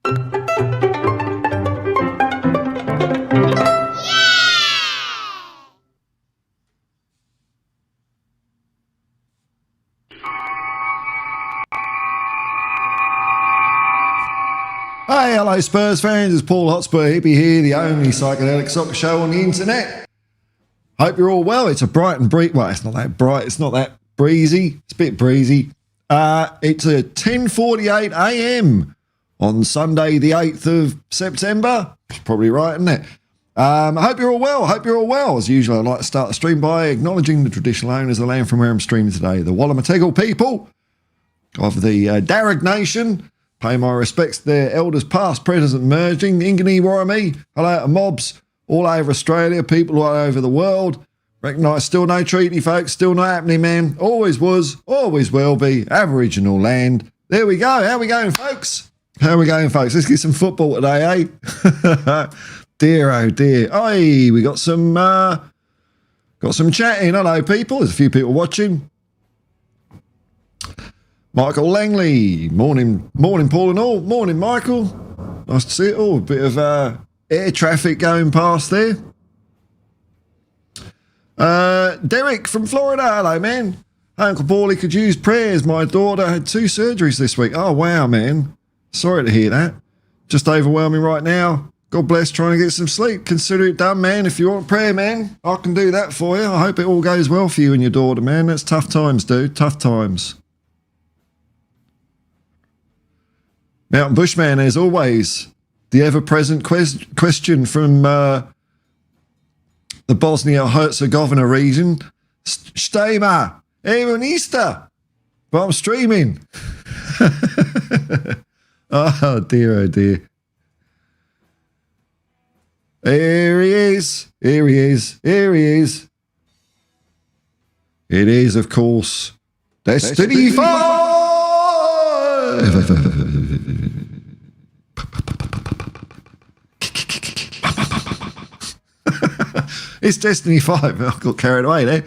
Hey, hello Spurs fans, it's Paul Hotspur Hippie here, the only psychedelic soccer show on the internet. Hope you're all well. It's a bright and breezy, well, it's not that bright, it's not that breezy, it's a bit breezy. It's a 10:48 a.m. on Sunday the 8th of September. It's probably right, isn't it? I hope you're all well. As usual, I'd like to start the stream by acknowledging the traditional owners of the land from where I'm streaming today, the Wallumeteggle people of the Darug Nation. Pay my respects to their elders past, present and emerging. Ingani Warami, hello to mobs all over Australia, people all over the world. Recognise still no treaty, folks, still not happening, man. Always was, always will be, Aboriginal land. There we go. How we going, folks? Let's get some football today, eh? Dear, oh dear. Oi, we got some chatting. Hello, people. There's a few people watching. Michael Langley, morning Paul and all. Morning, Michael. Nice to see it all. A bit of air traffic going past there. Derek from Florida, hello, man. Uncle Paulie could use prayers. My daughter had 2 surgeries this week. Oh, wow, man. Sorry to hear that. Just overwhelming right now. God bless, trying to get some sleep. Consider it done, man. If you want prayer, man, I can do that for you. I hope it all goes well for you and your daughter, man. That's tough times, dude. Tough times. Mountain Bushman, as always, the ever-present question from the Bosnia-Herzegovina region. Stema, even Easter, but I'm streaming. Oh, dear, oh, dear. Here he is. It is, of course, Destiny 5! It's Destiny 5. I got carried away there.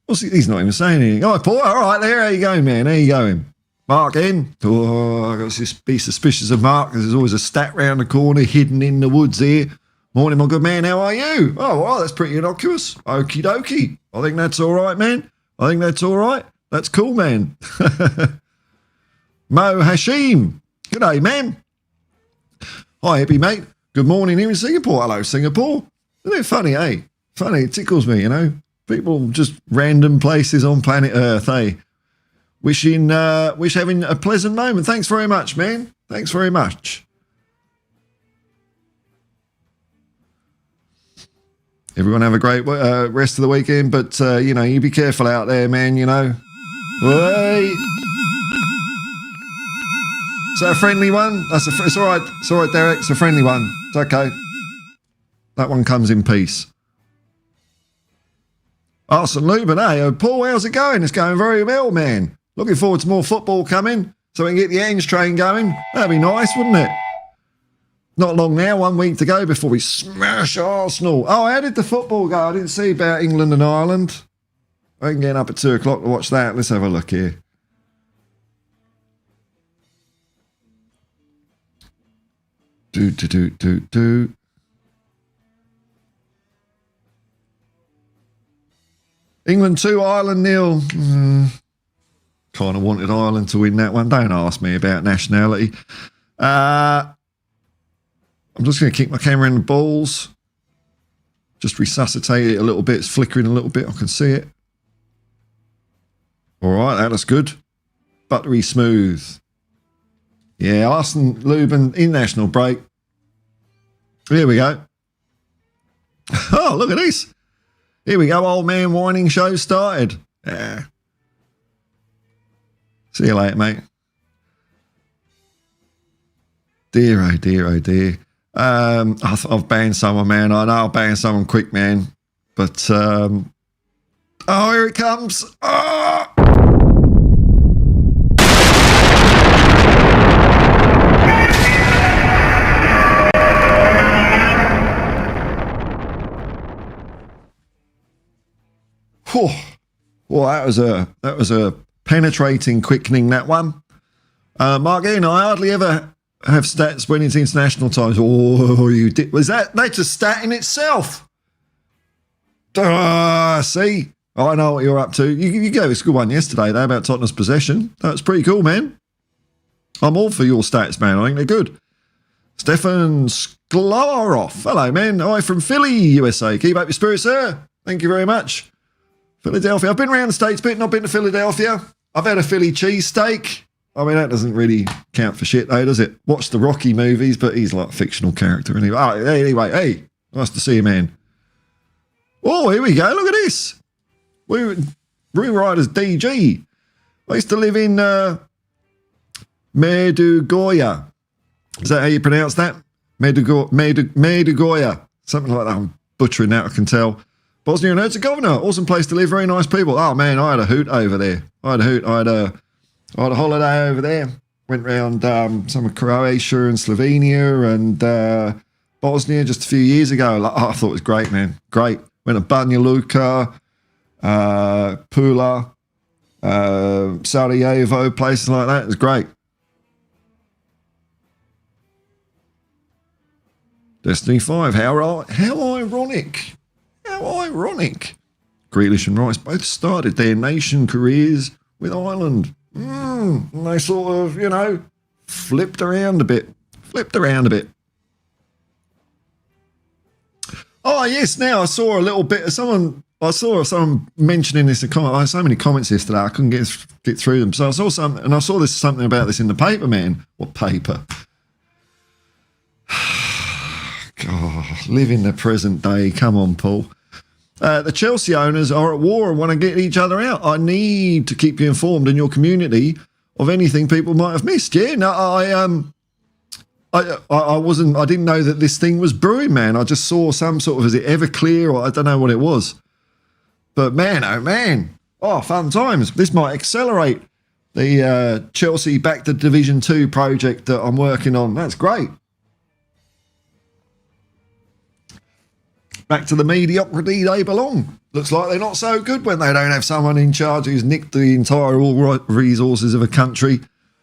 He's not even saying anything. Oh, Paul, all right there. How you going, man? How you going? Mark in. Oh, I've got to be suspicious of Mark because there's always a stat round the corner hidden in the woods here. Morning, my good man. How are you? Oh, well, that's pretty innocuous. Okie dokie. I think that's all right, man. That's cool, man. Mo Hashim. Good day, man. Hi, happy mate. Good morning here in Singapore. Hello, Singapore. Isn't it funny, eh? Funny, it tickles me, you know. People just random places on planet Earth, eh? Wish having a pleasant moment. Thanks very much, man. Thanks very much. Everyone have a great rest of the weekend, but, you be careful out there, man, you know. Hey. Is that a friendly one? It's all right. It's all right, Derek. It's a friendly one. It's okay. That one comes in peace. Arson Lubin, hey, Paul, how's it going? It's going very well, man. Looking forward to more football coming so we can get the Ange train going. That'd be nice, wouldn't it? Not long now, 1 week to go before we smash Arsenal. Oh, how did the football go? I didn't see about England and Ireland. I can get up at 2 o'clock to watch that. Let's have a look here. Do. England 2, Ireland 0. Kind of wanted Ireland to win that one. Don't ask me about nationality. I'm just going to kick my camera in the balls. Just resuscitate it a little bit. It's flickering a little bit. I can see it. All right, that looks good. Buttery smooth. Yeah, Arson Lubin, international break. Here we go. Oh, look at this. Here we go, old man whining show started. Yeah. See you later, mate. Dear, oh dear, oh dear. I've banned someone, man. I know I'll ban someone quick, man. But, oh, here it comes. Oh! Well, that was a penetrating quickening, that one. Mark Ian, I hardly ever have stats when it's international times. Oh, you did. That's a stat in itself. See? I know what you're up to. You gave us a good one yesterday, though, about Tottenham's possession. That's pretty cool, man. I'm all for your stats, man. I think they're good. Stefan Sklarov. Hello, man. Hi from Philly, USA. Keep up your spirits, sir. Thank you very much. Philadelphia. I've been around the States a bit, not been to Philadelphia. I've had a Philly cheesesteak. I mean, that doesn't really count for shit, though, does it? Watch the Rocky movies, but he's like a fictional character. Anyway, hey, nice to see you, man. Oh, here we go. Look at this. Room Riders DG. I used to live in Medjugorje. Is that how you pronounce that? Medjugorje. Something like that. I'm butchering that, I can tell. Bosnia and Herzegovina. Awesome place to live. Very nice people. Oh, man, I had a hoot over there. I had a holiday over there. Went round some of Croatia and Slovenia and Bosnia just a few years ago. I thought it was great, man. Great. Went to Banja Luka, Pula, Sarajevo, places like that. It was great. Destiny 5. How ironic. How ironic. Grealish and Rice both started their nation careers with Ireland. And they sort of, flipped around a bit. Oh, yes, now I saw a little bit of someone mentioning this in comment. I had so many comments yesterday, I couldn't get through them. So I saw something, and I saw something about this in the paper, man. What paper? God, live in the present day. Come on, Paul. The Chelsea owners are at war and want to get each other out. I need to keep you informed in your community of anything people might have missed. Yeah, no, I didn't know that this thing was brewing, man. I just saw some sort of, is it Everclear or I don't know what it was. But man, oh man, fun times. This might accelerate the Chelsea Back to Division 2 project that I'm working on. That's great. Back to the mediocrity they belong. Looks like they're not so good when they don't have someone in charge who's nicked the entire resources of a country.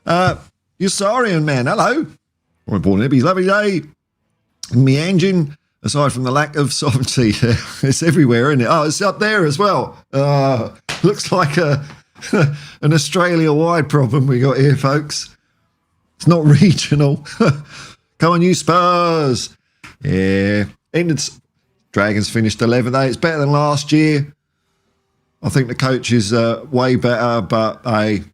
Usarian, man, hello. More important, hippies, lovely day. Me engine, aside from the lack of sovereignty, it's everywhere, isn't it? Oh, it's up there as well. Looks like an Australia-wide problem we got here, folks. It's not regional. Come on, you Spurs. Yeah. Dragons finished 11th. It's better than last year. I think the coach is way better, but hey,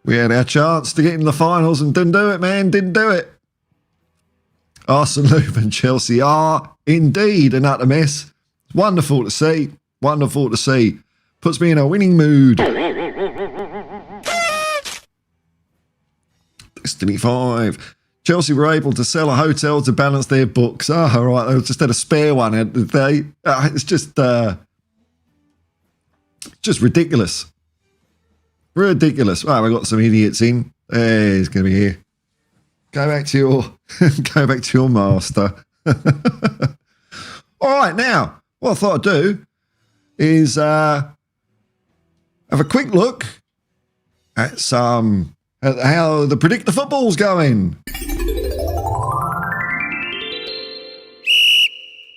we had our chance to get in the finals and didn't do it, man. Didn't do it. Arsenal and Chelsea are indeed an utter mess. Wonderful to see. Wonderful to see. Puts me in a winning mood. Destiny 5. Chelsea were able to sell a hotel to balance their books. Oh, all right. They just had a spare one, hadn't they? It's just ridiculous. Ridiculous. Oh, we got some idiots in. Hey, he's going to be here. Go back to your master. All right, now, what I thought I'd do is have a quick look at how the Predict the Football's going.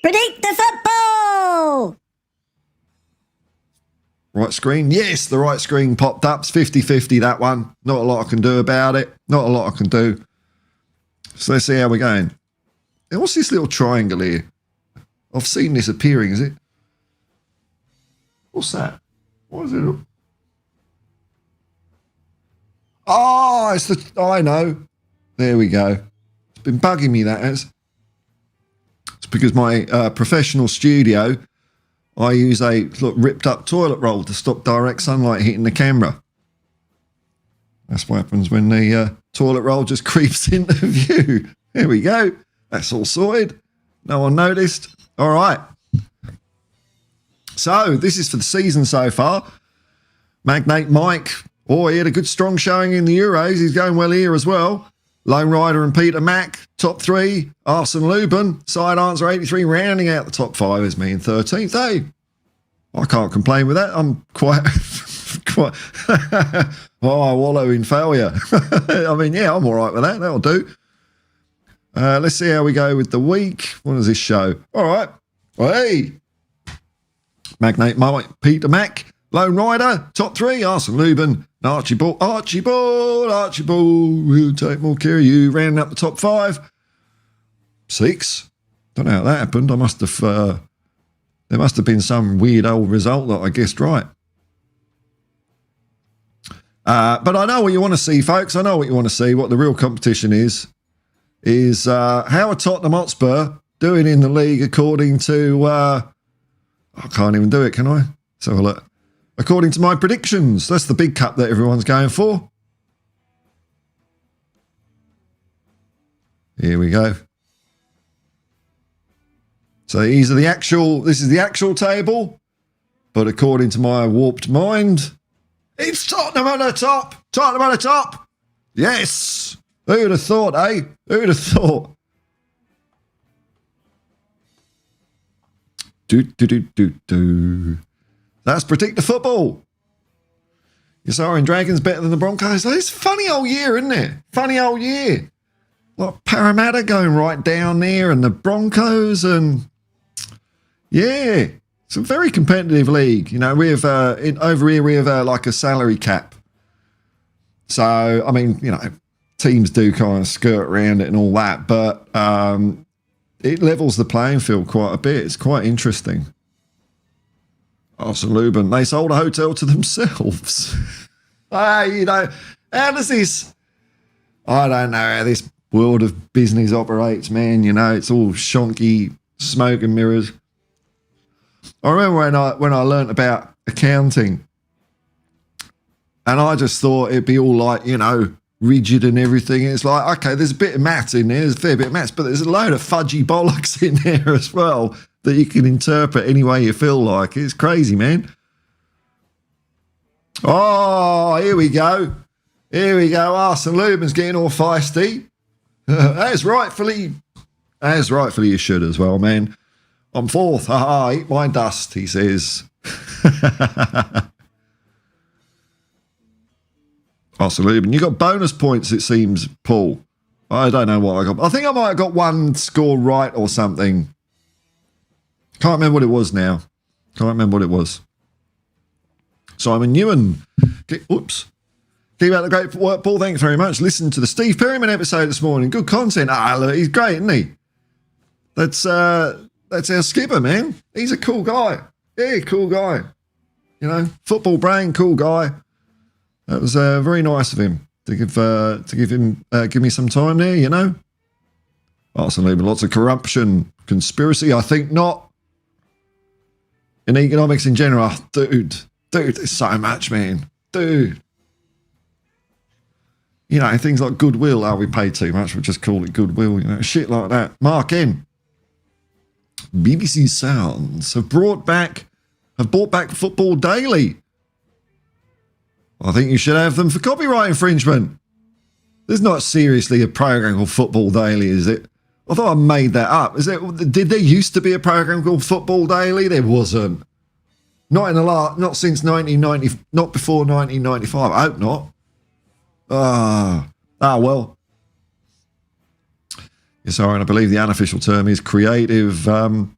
Predict the Football! Right screen? Yes, the right screen popped up. It's 50-50, that one. Not a lot I can do about it. Not a lot I can do. So let's see how we're going. And what's this little triangle here? I've seen this appearing, is it? What's that? What is it? Oh, I know. There we go. It's been bugging me, that has. It's because my professional studio, I use a ripped up toilet roll to stop direct sunlight hitting the camera. That's what happens when the toilet roll just creeps into view. There we go. That's all sorted. No one noticed. All right. So this is for the season so far. Magnate Mike. Oh, he had a good strong showing in the Euros. He's going well here as well. Lone Rider and Peter Mack, top 3. Arsene Lubin, side answer 83, rounding out the top 5 is me in 13th. Hey, I can't complain with that. I'm quite Quite. Oh, I wallow in failure. I mean, yeah, I'm all right with that. That'll do. Let's see how we go with the week. What does this show? All right. Hey. Magnate Mike, Peter Mack, Lone Rider, top three, Arsenal Lubin, Archibald, we'll take more care of you. Rounding up the top five. 6. Don't know how that happened. There must have been some weird old result that I guessed right. But I know what you want to see, folks. I know what you want to see. What the real competition is how are Tottenham Hotspur doing in the league according to... I can't even do it, can I? Let's have a look. According to my predictions. That's the big cup that everyone's going for. Here we go. So this is the actual table. But according to my warped mind, it's Tottenham at the top. Tottenham at the top. Yes. Who'd have thought, eh? Who'd have thought? That's Predict the Football. You're sorry, Dragons better than the Broncos. It's a funny old year, isn't it? Funny old year. Like Parramatta going right down there and the Broncos and... Yeah, it's a very competitive league. You know, we have over here we have like a salary cap. So, I mean, you know, teams do kind of skirt around it and all that, but it levels the playing field quite a bit. It's quite interesting. Arsenal Lubin, they sold a hotel to themselves. You know, how does this... I don't know how this world of business operates, man. You know, it's all shonky, smoke and mirrors. I remember when I learnt about accounting, and I just thought it'd be all like, you know, rigid and everything. It's like, okay, there's a bit of maths in there, there's a fair bit of maths, but there's a load of fudgy bollocks in there as well that you can interpret any way you feel like. It's crazy, man. Oh, here we go. Here we go. Arsenal Lubin's getting all feisty. As rightfully you should as well, man. I'm fourth. Eat my dust, he says. Arsenal Lubin, you got bonus points, it seems, Paul. I don't know what I got. I think I might have got one score right or something. Can't remember what it was now. Can't remember what it was. Simon Ewan. Oops. Keep up the great work, Paul. Thanks very much. Listen to the Steve Perryman episode this morning. Good content. Look, he's great, isn't he? That's our skipper, man. He's a cool guy. Yeah, cool guy. You know, football brain, cool guy. That was very nice of him to give me some time there. You know, Arsenal, lots of corruption, conspiracy. I think not. In economics in general, dude, there's so much, man, dude. You know, things like goodwill. We pay too much. We just call it goodwill. You know, shit like that. Mark N. BBC Sounds have brought back Football Daily. I think you should have them for copyright infringement. There's not seriously a program called Football Daily, is it? I thought I made that up. Did there used to be a program called Football Daily? There wasn't. Not since 1990. Not before 1995. I hope not. Well. Yes, sorry, and I believe the unofficial term is creative accounting.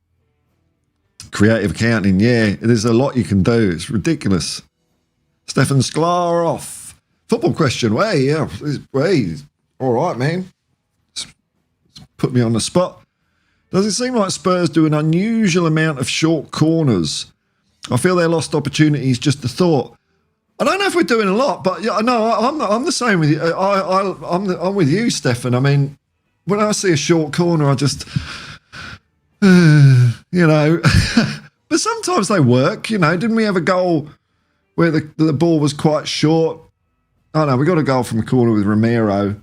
Yeah, there's a lot you can do. It's ridiculous. Stefan Sklarov. Football question. Hey, all right, man. It's put me on the spot. Does it seem like Spurs do an unusual amount of short corners? I feel they lost opportunities just a thought. I don't know if we're doing a lot, but yeah, no, I'm the same with you. I'm with you, Stefan. I mean, when I see a short corner, I just, you know, but sometimes they work. You know, didn't we have a goal where the ball was quite short? Oh no, we got a goal from a corner with Romero.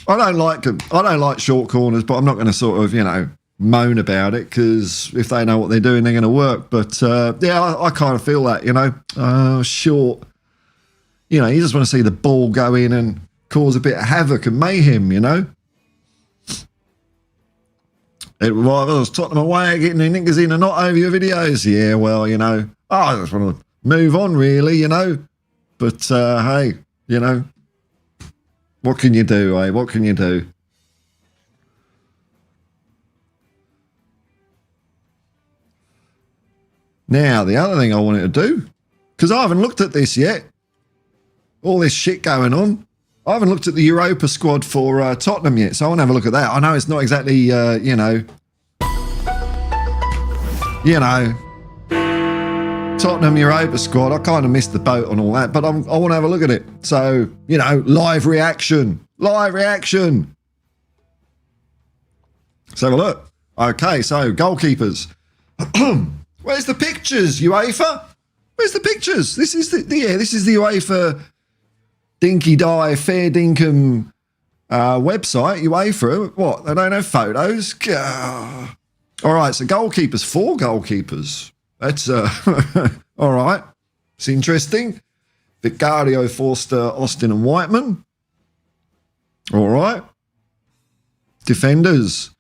I don't like short corners, but I'm not going to sort of, you know, moan about it, because if they know what they're doing, they're going to work. But yeah, I kind of feel that, you know, short. You know, you just want to see the ball go in and cause a bit of havoc and mayhem, you know. It was Tottenham away, getting the niggas in and not over your videos. Yeah, well, you know, I just want to move on, really, you know. But hey, you know, what can you do, eh? What can you do? Now, the other thing I wanted to do, because I haven't looked at this yet, all this shit going on, I haven't looked at the Europa squad for Tottenham yet, so I want to have a look at that. I know it's not exactly, you know, Tottenham Europa squad. I kind of missed the boat on all that, but I want to have a look at it. So, you know, live reaction. Let's have a look. Okay, so goalkeepers. Where's the pictures, UEFA? Where's the pictures? This is the UEFA Dinky Die Fair Dinkum website, UEFA. What? They don't have photos? Gah. All right, so goalkeepers, 4 goalkeepers. That's all right. It's interesting. Vicario, Forster, Austin and Whiteman. All right. Defenders,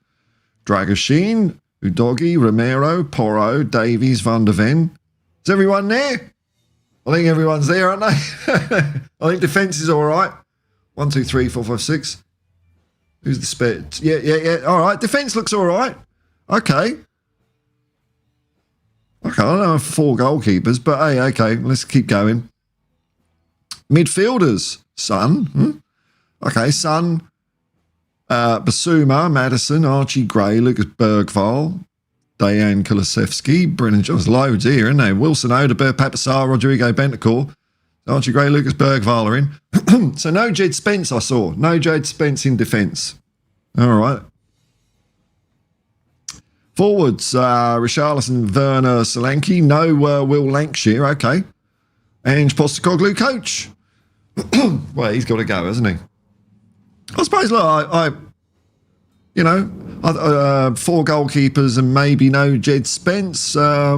Dragoshin, Udogi, Romero, Porro, Davies, Van der Ven. Is everyone there? I think everyone's there, aren't they? I think defence is all right. 1, 2, 3, 4, 5, 6. Who's the spare? Yeah. All right. Defence looks all right. Okay. I don't know 4 goalkeepers, but hey, okay, let's keep going. Midfielders, Son. Okay, Son, Basuma, Madison, Archie Gray, Lucas Bergval, Dejan Kulusevski, Brennan Johns, loads here, isn't there? Wilson Odegaard, Papasar, Rodrigo Bentancur, Archie Gray, Lucas Bergval are in. So no Jed Spence I saw. No Jed Spence in defence. All right. Forwards, Richarlison, Werner, Solanke. No Will Lancashire. Okay. Ange Postecoglou, coach. Well, he's got to go, hasn't he? I suppose, look, I 4 goalkeepers and maybe no Jed Spence. I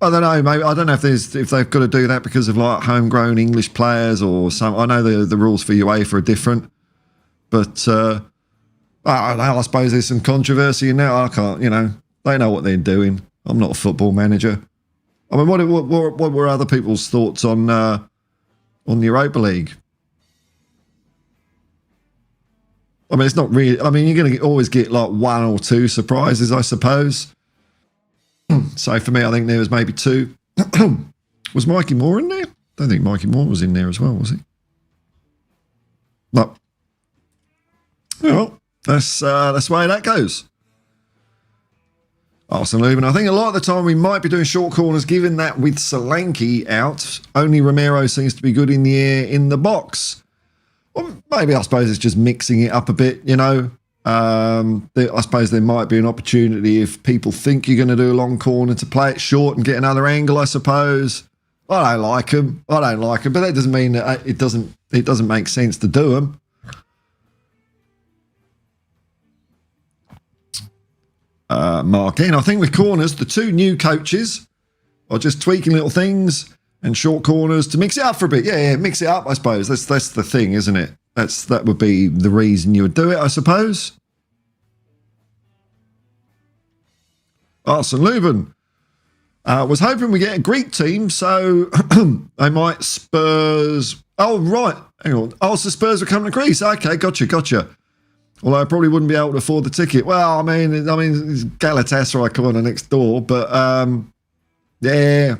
don't know. Maybe I don't know if they've got to do that because of like homegrown English players or some. I know the rules for UEFA are different, but I don't know. I suppose there's some controversy in that. I can't. They know what they're doing. I'm not a football manager. I mean, what were other people's thoughts on the Europa League? I mean, it's not really. I mean, you're going to always get like 1 or 2 surprises, I suppose. So for me, I think there was maybe 2. Was Mikey Moore in there? I don't think Mikey Moore was in there as well, was he? No. Well, that's the way that goes. Arsenal Lubin. I think a lot of the time we might be doing short corners, given that with Solanke out, only Romero seems to be good in the air in the box. Well, maybe I suppose it's just mixing it up a bit, I suppose there might be an opportunity if people think you're going to do a long corner to play it short and get another angle, I suppose. I don't like them, but that doesn't mean that it doesn't make sense to do them. Mark in. I think with corners, the 2 new coaches are just tweaking little things and short corners to mix it up for a bit. Yeah, mix it up, I suppose. That's the thing, isn't it? That would be the reason you would do it, I suppose. Arsene Lubin was hoping we get a Greek team, so they might Spurs. Oh, right. Hang on. Oh, so Spurs are coming to Greece. Okay, gotcha. Although I probably wouldn't be able to afford the ticket. Well, I mean, it's Galatasaray corner next door, but yeah.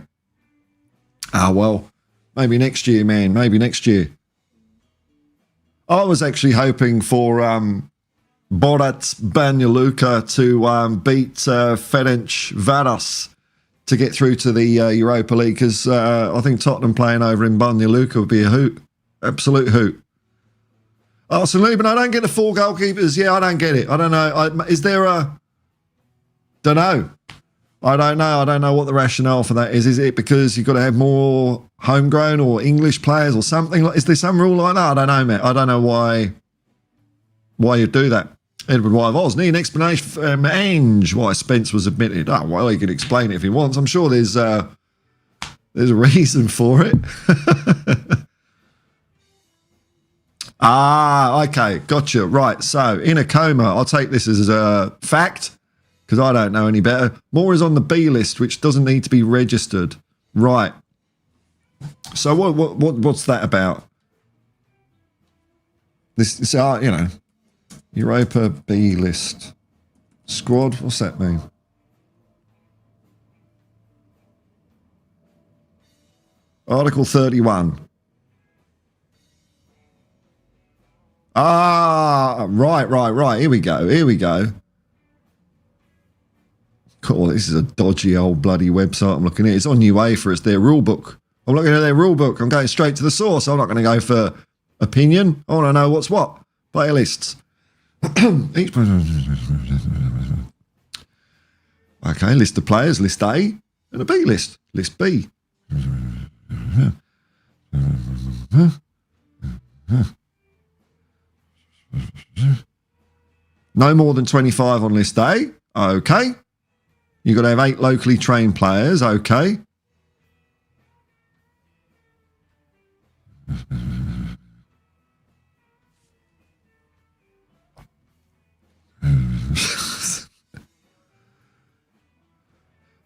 Ah, well, maybe next year, man. Maybe next year. I was actually hoping for Borat Banja Luka to beat Ferenc Varos to get through to the Europa League, because I think Tottenham playing over in Banja Luka would be a hoot. Absolute hoot. Arsenal Lubin, I don't get the 4 goalkeepers. Yeah, I don't get it. I don't know. Is there a... Don't know. I don't know. I don't know what the rationale for that is. Is it because you've got to have more homegrown or English players or something? Is there some rule like that? I don't know, mate. I don't know why you do that. Edward White of Oz. Need an explanation from Ange why Spence was admitted. Oh, well, he can explain it if he wants. I'm sure there's a reason for it. Okay. Gotcha. Right. So, in a coma, I'll take this as a fact, because I don't know any better. Moore is on the B list, which doesn't need to be registered. Right. So what's that about? This you know, Europa B list squad. What's that mean? Article 31. Ah, right. Here we go. Cool, this is a dodgy old bloody website I'm looking at. It's on UEFA, it's their rule book. I'm looking at their rule book. I'm going straight to the source. I'm not going to go for opinion. I want to know what's what. Player lists. Okay, list of players, list A, and a B list, list B. No more than 25 on list A. Okay. You've got to have 8 locally trained players. Okay.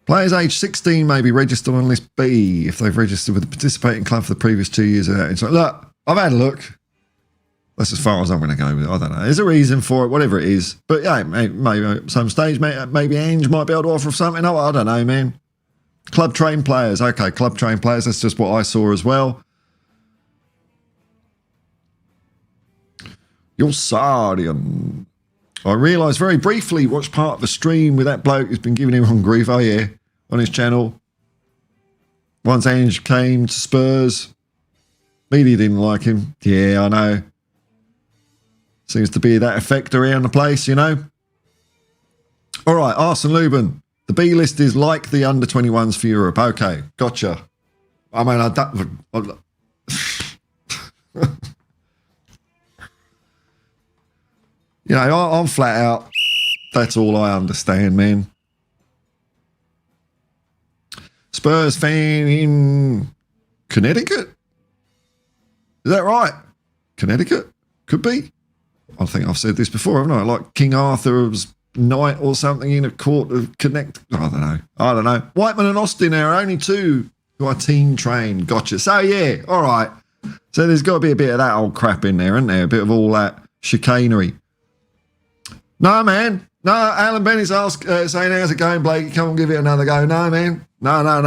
Players aged 16 may be registered on list B if they've registered with the participating club for the previous 2 years. So look, I've had a look. That's as far as I'm going to go with it. I don't know. There's a reason for it, whatever it is. But yeah, maybe at some stage, maybe Ange might be able to offer something. Oh, I don't know, man. Club trained players. Okay, club trained players. That's just what I saw as well. You're sorry. I realised very briefly watched part of the stream with that bloke who's been giving him on grief. Oh, yeah, on his channel. Once Ange came to Spurs, media didn't like him. Yeah, I know. Seems to be that effect around the place, you know. All right, Arsene Lubin. The B list is like the under-21s for Europe. Okay, gotcha. I mean, you know, I'm flat out. That's all I understand, man. Spurs fan in Connecticut? Is that right? Connecticut? Could be. I think I've said this before, haven't I? Like King Arthur's knight or something in a court of Connect. I don't know. Whiteman and Austin are only 2 who are team trained. Gotcha. So, yeah, all right. So there's got to be a bit of that old crap in there, isn't there? A bit of all that chicanery. No, man. No, Alan Bennett's saying, how's it going, Blake? Come on, give it another go. No, man. No. No.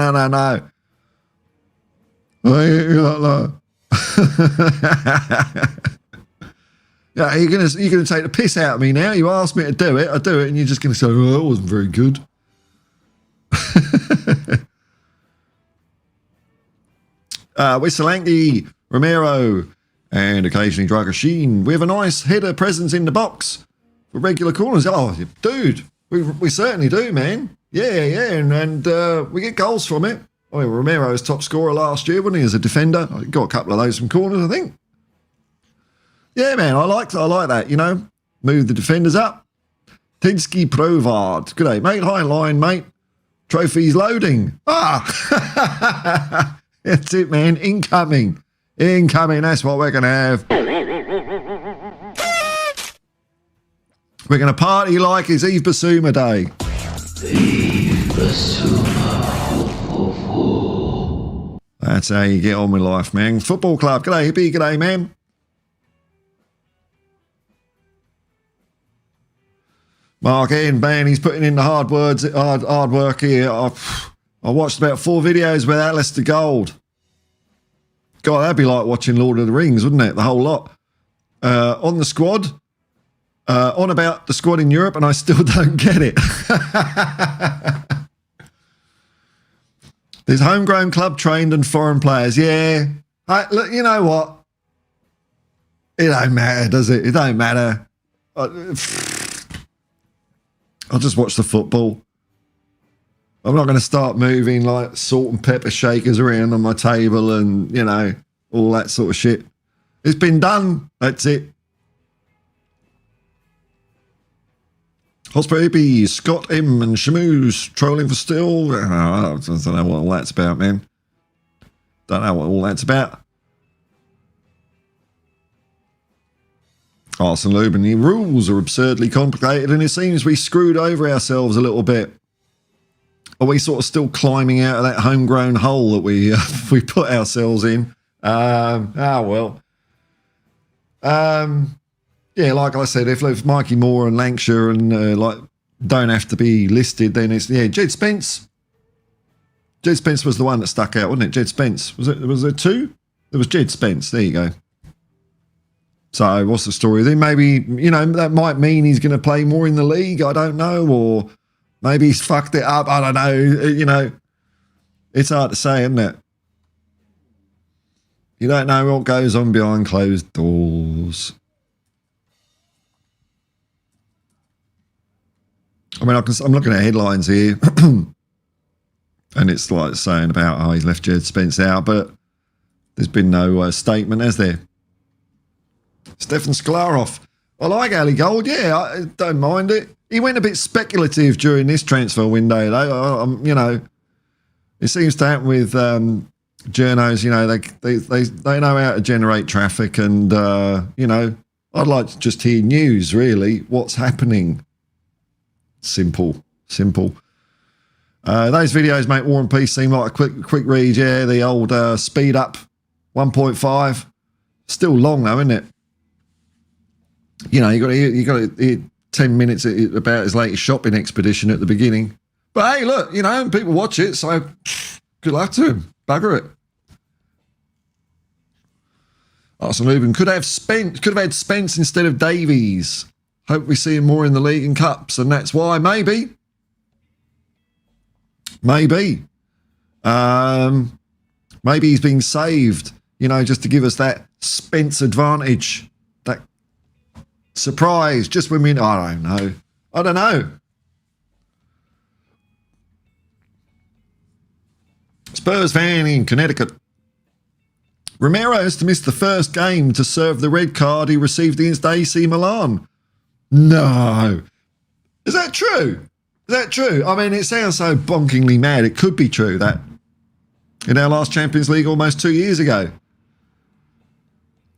Yeah, you're gonna take the piss out of me now. You asked me to do it, I do it, and you're just gonna say, "Oh, that wasn't very good." Wissalanki, Romero, and occasionally Dragoshin. We have a nice header presence in the box for regular corners. Oh, dude, we certainly do, man. Yeah, and we get goals from it. I mean, Romero's top scorer last year, wasn't he, as a defender? I got a couple of those from corners, I think. Yeah, man, I like that, you know. Move the defenders up. Tinsky Provard. Good day, mate. High line, mate. Trophies loading. Ah! That's it, man. Incoming. That's what we're going to have. We're going to party like it's Eve Basuma Day. Eve Basuma. That's how you get on with life, man. Football club. G'day, hippie. G'day, man. Mark Ian Ban, he's putting in the hard work here. I watched about 4 videos with Alistair Gold. God, that'd be like watching Lord of the Rings, wouldn't it? The whole lot. On the squad, on about the squad in Europe, and I still don't get it. There's homegrown, club trained, and foreign players. Yeah. Look, you know what? It don't matter, does it? It don't matter. I'll just watch the football. I'm not going to start moving like salt and pepper shakers around on my table and, you know, all that sort of shit. It's been done. That's it. Hotspur Hippie, Scott M and Shamoos trolling for still. I don't know what all that's about, man. Don't know what all that's about. Arsene Lubin, the rules are absurdly complicated and it seems we screwed over ourselves a little bit. are we sort of still climbing out of that homegrown hole that we we put ourselves in? Well. Yeah, like I said, if Mikey Moore and Lancashire and like don't have to be listed, then it's Jed Spence. Jed Spence was the one that stuck out, wasn't it? Jed Spence. Was there two? There was Jed Spence. There you go. So what's the story? Then maybe, that might mean he's going to play more in the league. I don't know. Or maybe he's fucked it up. I don't know. It's hard to say, isn't it? You don't know what goes on behind closed doors. I mean, I'm looking at headlines here, and it's like saying about how he's left Jed Spence out, but there's been no statement, has there? Stefan Sklarov. I like Ali Gold, yeah, I don't mind it. He went a bit speculative during this transfer window, though. It seems to happen with journos, they know how to generate traffic, and, I'd like to just hear news, really, what's happening. Simple. Those videos make War and Peace seem like a quick read. Yeah, the old speed up 1.5. Still long though, isn't it? You got to hear 10 minutes about his latest shopping expedition at the beginning. But hey, look, people watch it, so good luck to him. Bugger it. Arsenal Ruben could have had Spence instead of Davies. Hope we see him more in the league and cups, and that's why. Maybe. Maybe he's being saved, just to give us that Spence advantage, that surprise, just when we... I don't know. Spurs fan in Connecticut. Romero has to miss the first game to serve the red card he received against AC Milan. No. Is that true? I mean, it sounds so bonkingly mad. It could be true that in our last Champions League almost 2 years ago.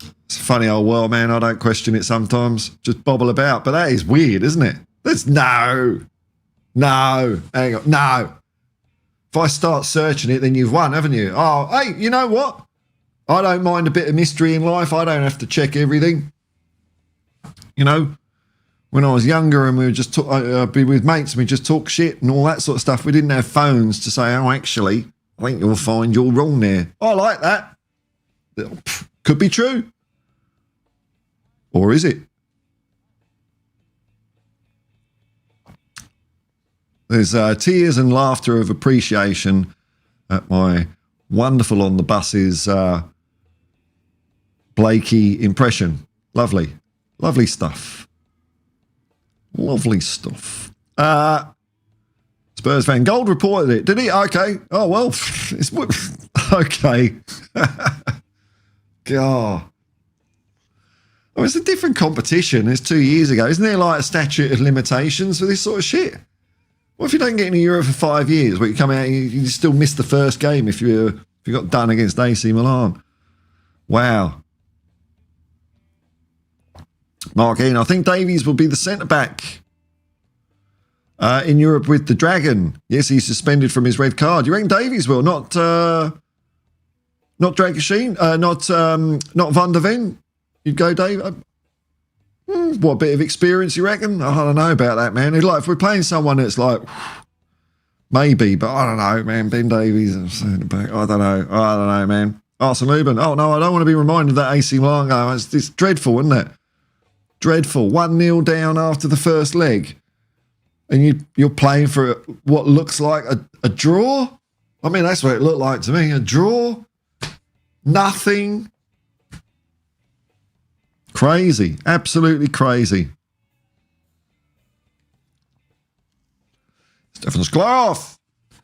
It's a funny old world, man. I don't question it sometimes. Just bobble about. But that is weird, isn't it? No. Hang on. No. If I start searching it, then you've won, haven't you? Oh, hey, you know what? I don't mind a bit of mystery in life. I don't have to check everything. When I was younger and we would just be with mates and we just talk shit and all that sort of stuff, we didn't have phones to say, oh, actually, I think you'll find you're wrong there. I like that. Could be true. Or is it? There's tears and laughter of appreciation at my wonderful on the buses Blakey impression. Lovely. Lovely stuff. Lovely stuff. Spurs fan. Gold reported it. Did he? Okay. Oh, well. It's okay. God. Oh, it's a different competition. It's 2 years ago. Isn't there like a statute of limitations for this sort of shit? What if you don't get in Europe for 5 years, but you come out and you still miss the first game if you got done against AC Milan? Wow. Mark Ian, I think Davies will be the centre-back in Europe with the Dragon. Yes, he's suspended from his red card. You reckon Davies will? Not Dragoshin? Not Van der Ven? You'd go, Dave? What bit of experience you reckon? I don't know about that, man. Like, if we're playing someone that's like, maybe, but I don't know, man. Ben Davies, centre-back. I don't know, man. Arsene Lubin. Oh, no, I don't want to be reminded of that AC Milan game. It's dreadful, isn't it? Dreadful. 1-0 down after the first leg. And you're playing for what looks like a draw? I mean, that's what it looked like to me. A draw? Nothing. Crazy. Absolutely crazy. Stefan Sklarov.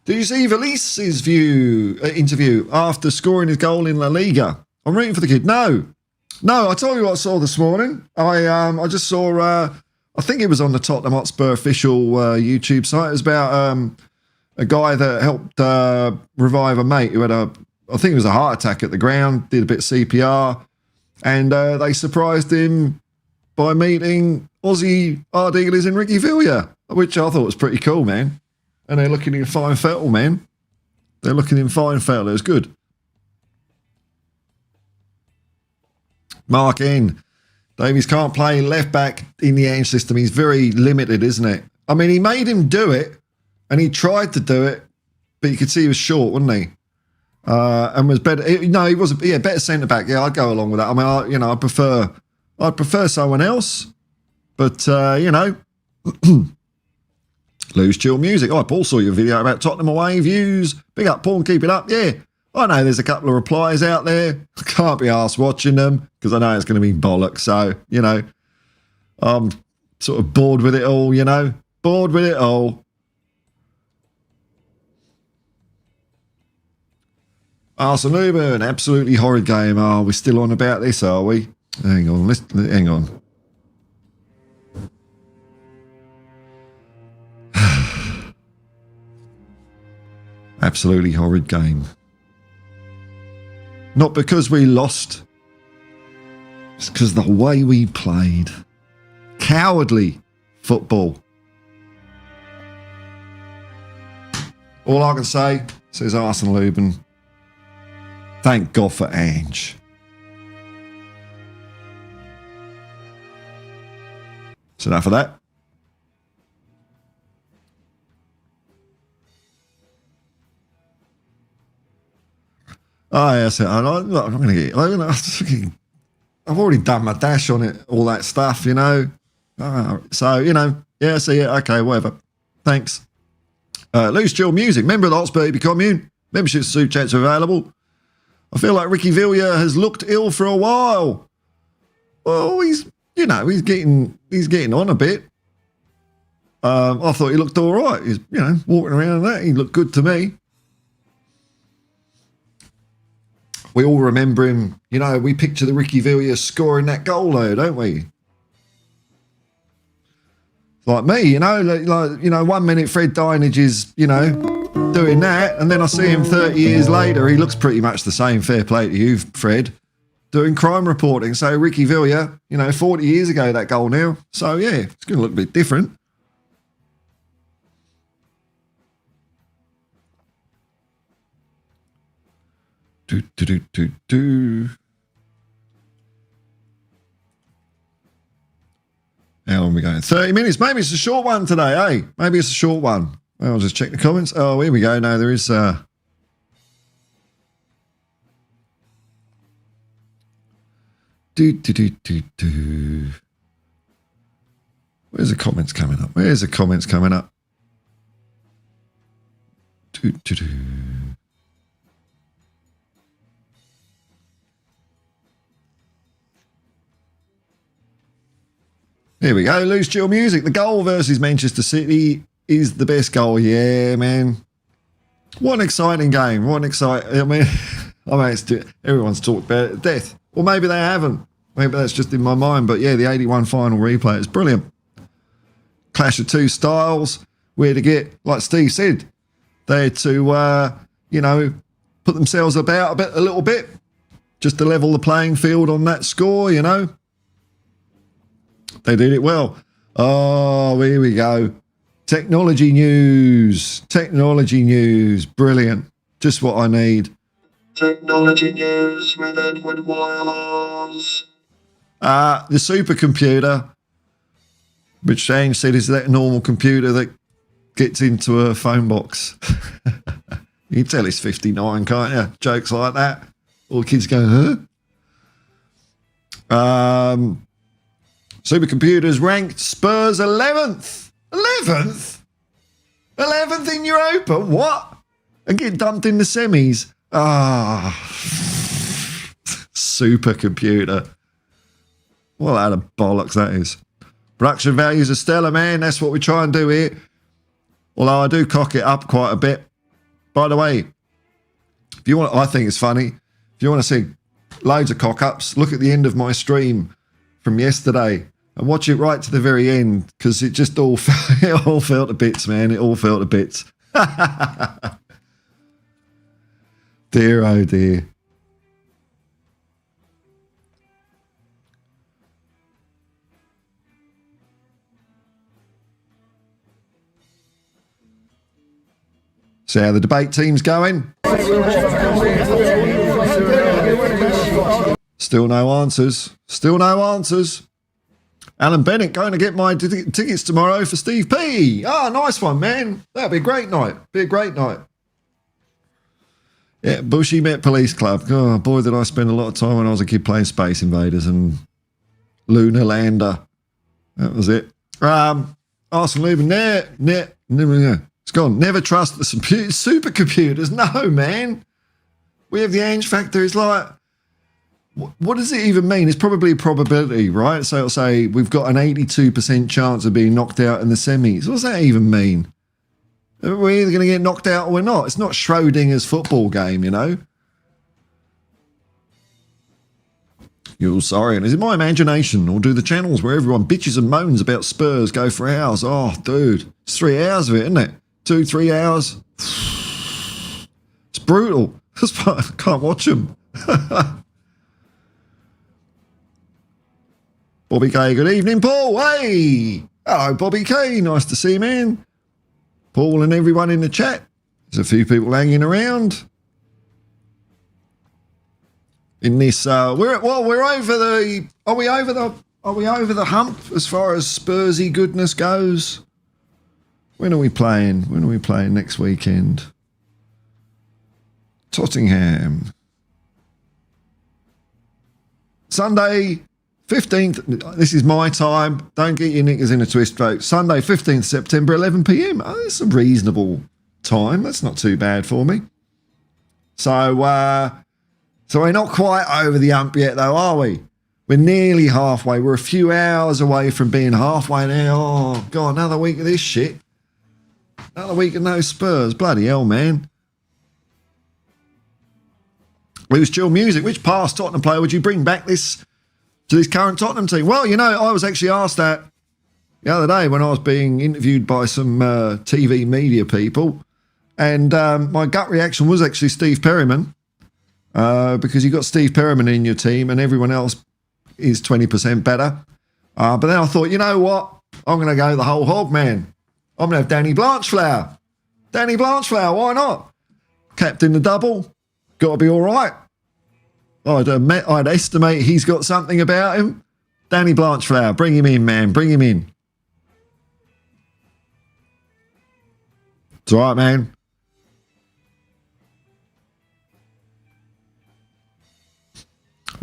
Did you see Velice's interview after scoring his goal in La Liga? I'm rooting for the kid. No, I told you what I saw this morning. I just saw, I think it was on the Tottenham Hotspur official YouTube site. It was about a guy that helped revive a mate who had I think it was a heart attack at the ground, did a bit of CPR, and they surprised him by meeting Aussie Ardealers in Ricky Villiers, which I thought was pretty cool, man. And they're looking in fine fettle, man. They're looking in fine fettle. It was good. Mark N. Davies can't play left back in the Ange system. He's very limited, isn't it? I mean, he made him do it, and he tried to do it, but you could see he was short, wasn't he? And was better. He was better centre back. Yeah, I'd go along with that. I mean, I'd prefer someone else, but Lose Chill Music. Oh, Paul saw your video about Tottenham away views. Big up, Paul, and keep it up. Yeah, I know there's a couple of replies out there. I can't be arsed watching them because I know it's going to be bollocks. So, I'm sort of bored with it all, Bored with it all. Arsenal Newburn, absolutely horrid game. Are we still on about this, are we? Hang on. Absolutely horrid game. Not because we lost. It's because the way we played. Cowardly football. All I can say, says Arsenal Lubin, thank God for Ange. So enough of that. Oh, yes, I'm not going to get. I've already done my dash on it, all that stuff, okay, whatever. Thanks. Loose Chill Music, member of the Hotspur Hippie commune. Membership super chats are available. I feel like Ricky Villiers has looked ill for a while. Well, he's getting on a bit. I thought he looked all right. He's, walking around and that. He looked good to me. We all remember him. We picture the Ricky Villiers scoring that goal though, don't we? Like me, 1 minute Fred Dinage is, doing that, and then I see him 30 years later. He looks pretty much the same. Fair play to you, Fred, doing crime reporting. So Ricky Villiers, 40 years ago, that goal now. So yeah, it's going to look a bit different. How long are we going? 30 minutes. Maybe it's a short one today, eh? Maybe it's a short one. I'll just check the comments. Oh, here we go. No, there is... Where's the comments coming up? Here we go. Loose Chill Music. The goal versus Manchester City is the best goal. Yeah, man. What an exciting game. Everyone's talked about it. Death. Well, maybe they haven't. Maybe that's just in my mind. But yeah, the 81 final replay is brilliant. Clash of two styles. Where to get, like Steve said, they had to, put themselves about a little bit, just to level the playing field on that score, They did it well. Oh, here we go. Technology news. Brilliant. Just what I need. Technology news with Edward Wireless. The supercomputer, which Ange said is that normal computer that gets into a phone box. You can tell it's 59, can't you? Jokes like that. All the kids go, huh? Supercomputers ranked Spurs 11th. 11th? 11th in Europa? What? And get dumped in the semis. Supercomputer. What a lot of bollocks that is. Production values are stellar, man. That's what we try and do here. Although I do cock it up quite a bit. By the way, if you want, I think it's funny. If you want to see loads of cock-ups, look at the end of my stream from yesterday and watch it right to the very end, because it just all fell to bits, man. It all fell to bits. Dear, oh dear. See how the debate team's going. Still no answers. Still no answers. Alan Bennett going to get my tickets tomorrow for Steve P. Oh, nice one, man. That'll be a great night. Be a great night. Yeah, Bushy Met Police Club. Oh, boy, did I spend a lot of time when I was a kid playing Space Invaders and Lunar Lander. That was it. Arsenal even there. It's gone. Never trust the supercomputers. No, man. We have the Ange factor. It's like, what does it even mean? It's probably a probability, right? So it'll say we've got an 82% chance of being knocked out in the semis. What does that even mean? We're either going to get knocked out or we're not. It's not Schrodinger's football game, you know? You're sorry. And is it my imagination, or do the channels where everyone bitches and moans about Spurs go for hours? Oh, dude. It's 3 hours of it, isn't it? 2-3 hours. It's brutal. I can't watch them. Bobby K, good evening, Paul. Hey. Hello, Bobby K. Nice to see you, man. Paul and everyone in the chat. There's a few people hanging around. In this, we're over the. Are we over the hump as far as Spursy goodness goes? When are we playing? When are we playing next weekend? Tottenham. Sunday, 15th. This is my time. Don't get your knickers in a twist, folks. Sunday, 15th September, 11 p.m. Oh, that's a reasonable time. That's not too bad for me. So we're not quite over the hump yet, though, are we? We're nearly halfway. We're a few hours away from being halfway now. Oh, God, another week of this shit. Another week of no Spurs. Bloody hell, man. Lose Chill Music. Which past Tottenham player would you bring back to this current Tottenham team? Well, you know, I was actually asked that the other day when I was being interviewed by some TV media people, and my gut reaction was actually Steve Perryman, because you got Steve Perryman in your team and everyone else is 20% better. But then I thought, you know what? I'm going to go the whole hog, man. I'm going to have Danny Blanchflower. Danny Blanchflower, why not? Captain the double. Got to be all right. I'd estimate he's got something about him. Danny Blanchflower, bring him in, man. Bring him in. It's all right, man.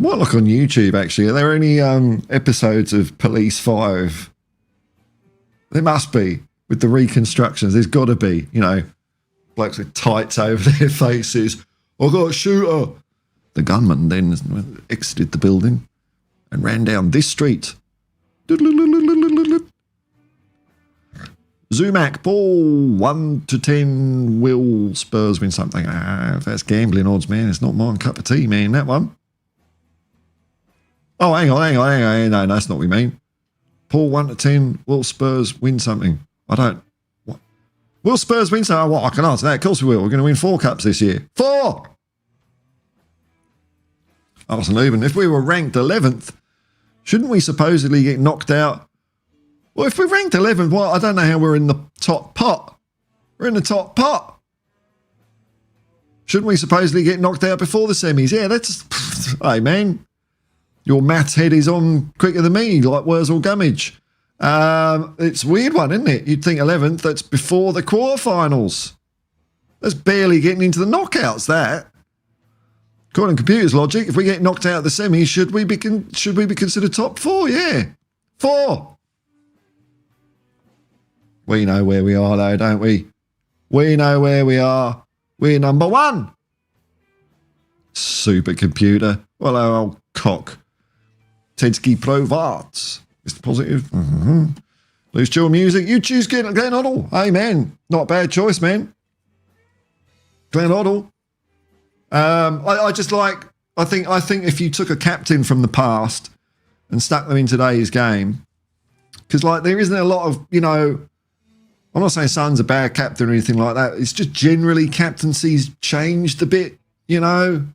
Might look on YouTube, actually. Are there any episodes of Police 5? There must be, with the reconstructions. There's got to be, you know, blokes with tights over their faces. I got a shooter. The gunman then exited the building and ran down this street. Zumac, Paul, 1 to 10. Will Spurs win something? If that's gambling odds, man, it's not my cup of tea, man, that one. Oh, hang on. No, that's not what we mean. Paul, 1 to 10. Will Spurs win something? I don't. What? Will Spurs win something? Well, I can answer that. Of course we will. We're going to win 4 cups this year. 4! Arsenal even. If we were ranked 11th, shouldn't we supposedly get knocked out? Well, if we're ranked 11th, well, I don't know how we're in the top pot. We're in the top pot. Shouldn't we supposedly get knocked out before the semis? Yeah, that's... Hey, man. Your maths head is on quicker than me, like Wurzel Gummidge. It's a weird one, isn't it? You'd think 11th, that's before the quarterfinals. That's barely getting into the knockouts, that. According to computer's logic, if we get knocked out of the semis, should we be considered top 4? Yeah. 4. We know where we are, though, don't we? We know where we are. We're number 1. Supercomputer. Well, old cock. Tedsky Provarts. Mr. Positive. Mm-hmm. Lose Chill Music. You choose Glenn Hoddle. Hey, man. Not a bad choice, man. Glenn Hoddle. I just like... I think if you took a captain from the past and stuck them in today's game, because, like, there isn't a lot of, you know... I'm not saying Son's a bad captain or anything like that. It's just generally captaincy's changed a bit, you know?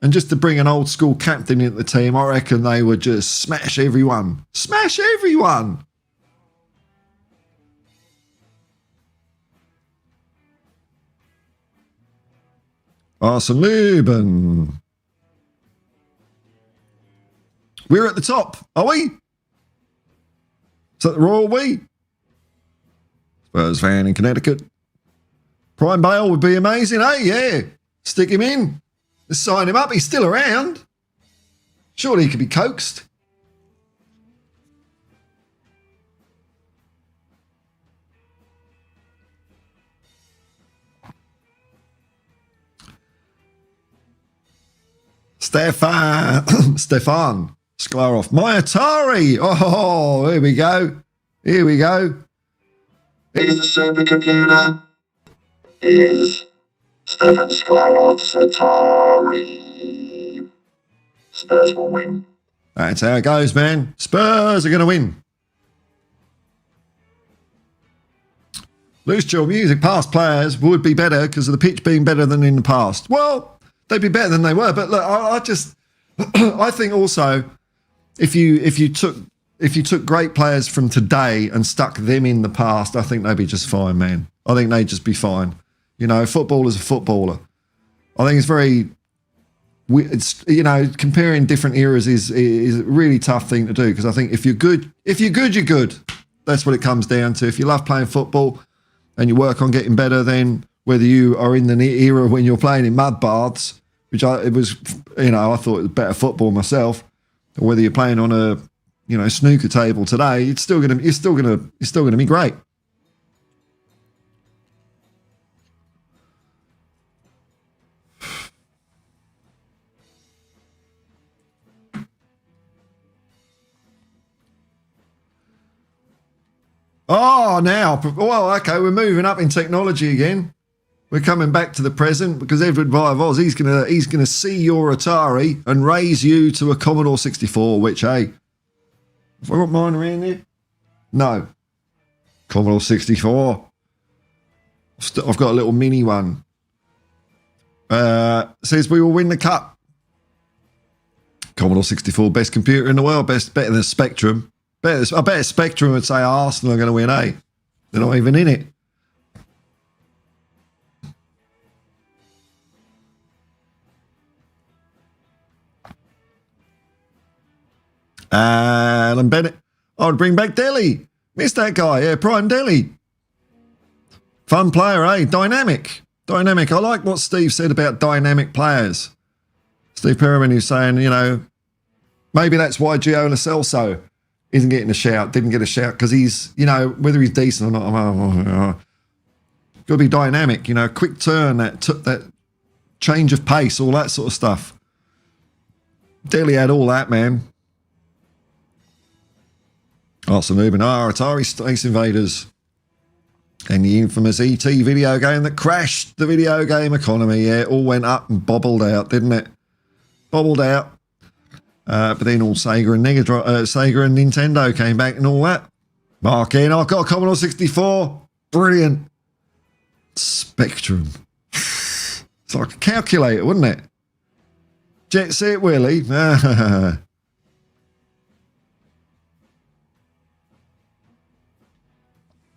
And just to bring an old school captain into the team, I reckon they would just smash everyone. Smash everyone! Arsenal. We're at the top, are we? Is that the Royal We? Spurs fan in Connecticut. Prime Bale would be amazing. Hey, yeah. Stick him in. Let's sign him up. He's still around. Surely he could be coaxed. Stefan Sklarov. My Atari. Oh, here we go. Here we go. He's the supercomputer. Is Stefan Sklarov's Atari. Spurs will win. That's how it goes, man. Spurs are going to win. Loose chill music. Past players would be better because of the pitch being better than in the past. Well, they'd be better than they were. But look, I think also if you took great players from today and stuck them in the past, I think they'd be just fine, man. I think they'd just be fine. You know, footballer's a footballer. I think it's very, comparing different eras is a really tough thing to do because I think if you're good, you're good. That's what it comes down to. If you love playing football and you work on getting better, then whether you are in the era when you're playing in mud baths, I thought it was better football myself, or whether you're playing on a snooker table today, you're still gonna be great. Oh, okay, we're moving up in technology again. We're coming back to the present because Edward Viavoz, he's gonna see your Atari and raise you to a Commodore 64, which, hey, have I got mine around there? No. Commodore 64. I've got a little mini one. Says we will win the cup. Commodore 64, best computer in the world, better than Spectrum. I bet Spectrum would say Arsenal are going to win, eh? They're not even in it. Alan Bennett. I would bring back Delhi. Missed that guy. Yeah, Prime Delhi. Fun player, eh? Dynamic. I like what Steve said about dynamic players. Steve Perriman, who's saying, maybe that's why Gio Lo Celso didn't get a shout, because he's, whether he's decent or not, got to be dynamic, quick turn, that change of pace, all that sort of stuff. Delhi had all that, man. Arsenal Atari Space Invaders. And the infamous ET video game that crashed the video game economy. Yeah, it all went up and bobbled out, didn't it? Bobbled out. But then all Sega and Nintendo came back and all that. Mark in, I've got a Commodore 64. Brilliant. Spectrum. It's like a calculator, wouldn't it? Jet Set Willie.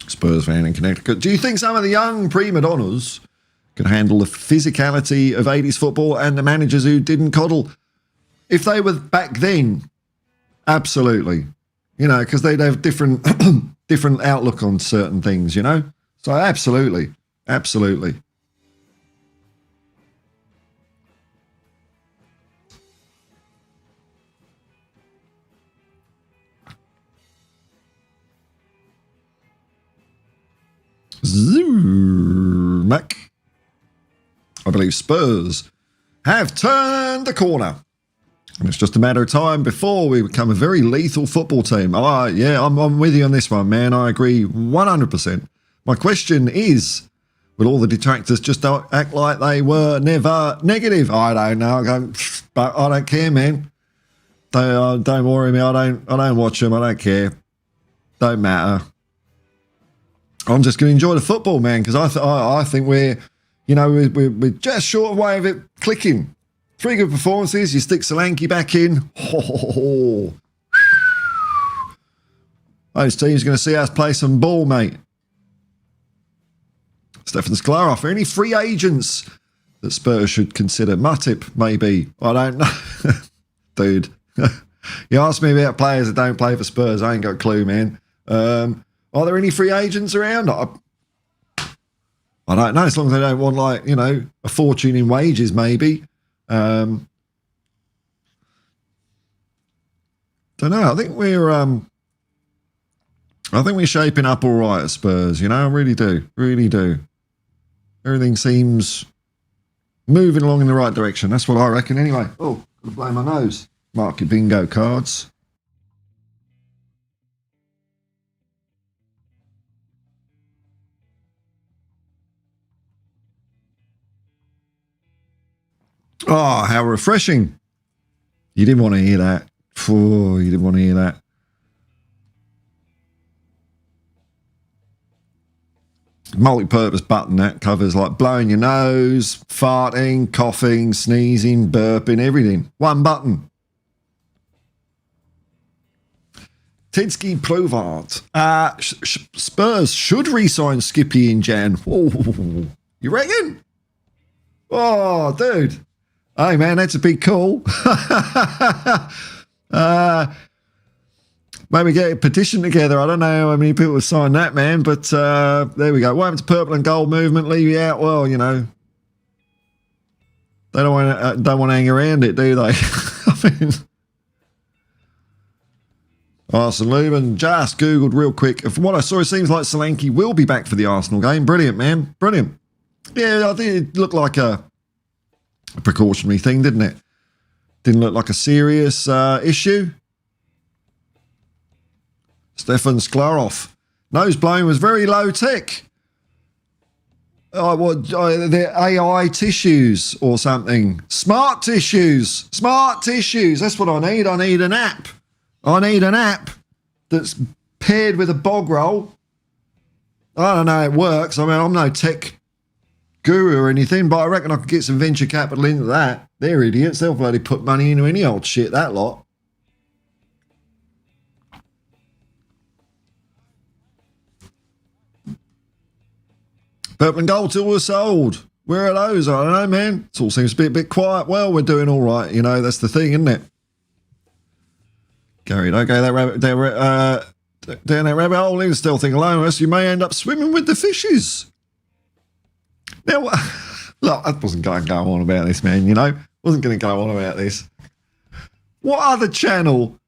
Spurs fan in Connecticut. Do you think some of the young prima donnas can handle the physicality of 80s football and the managers who didn't coddle? If they were back then, absolutely. Because they'd have different outlook on certain things, So absolutely. Mac. I believe Spurs have turned the corner. And it's just a matter of time before we become a very lethal football team. I'm with you on this one, man. I agree 100%. My question is, will all the detractors just act like they were never negative? I don't know. But I don't care, man. Don't worry me. I don't watch them. I don't care. Don't matter. I'm just going to enjoy the football, man, because I think we're just short of way of it clicking. 3 good performances. You stick Solanke back in. Those teams are going to see us play some ball, mate. Stefan Sklarov. Any free agents that Spurs should consider? Matip, maybe. I don't know. Dude. You ask me about players that don't play for Spurs, I ain't got a clue, man. Are there any free agents around? I don't know, as long as they don't want, like, you know, a fortune in wages, maybe. Don't know. I think we're shaping up all right at Spurs, you know, I really do. Really do. Everything seems moving along in the right direction. That's what I reckon anyway. Oh, gotta blow my nose. Mark your bingo cards. Oh, how refreshing. You didn't want to hear that. Oh, you didn't want to hear that. Multi-purpose button that covers like blowing your nose, farting, coughing, sneezing, burping, everything. One button. Tidsky Provart. Spurs should re-sign Skippy in Jan. Oh, you reckon? Oh, dude. Hey, man, that's a big call. Maybe get a petition together. I don't know how many people have signed that, man, but there we go. What happened to purple and gold movement? Leave you out? Well, you know, they don't want to hang around it, do they? I mean, Arsenal Lumen just Googled real quick. From what I saw, it seems like Solanke will be back for the Arsenal game. Brilliant, man. Brilliant. Yeah, I think it looked like a precautionary thing, didn't it? Didn't look like a serious issue. Stefan Sklarov. Nose blowing was very low tech. They're AI tissues or something. Smart tissues. Smart tissues. That's what I need. I need an app. I need an app that's paired with a bog roll. I don't know how it works. I mean, I'm no tech guru or anything, but I reckon I could get some venture capital into that. They're idiots. They'll bloody put money into any old shit, that lot. Purple and gold till we're sold. Where are those? I don't know, man. It all seems to be a bit quiet. Well, we're doing all right. You know, that's the thing, isn't it? Gary, don't go that rabbit, down that rabbit hole. Leave the stealth thing alone, or else you may end up swimming with the fishes. Now, look, I wasn't going to go on about this, man, you know? Wasn't going to go on about this. What other channel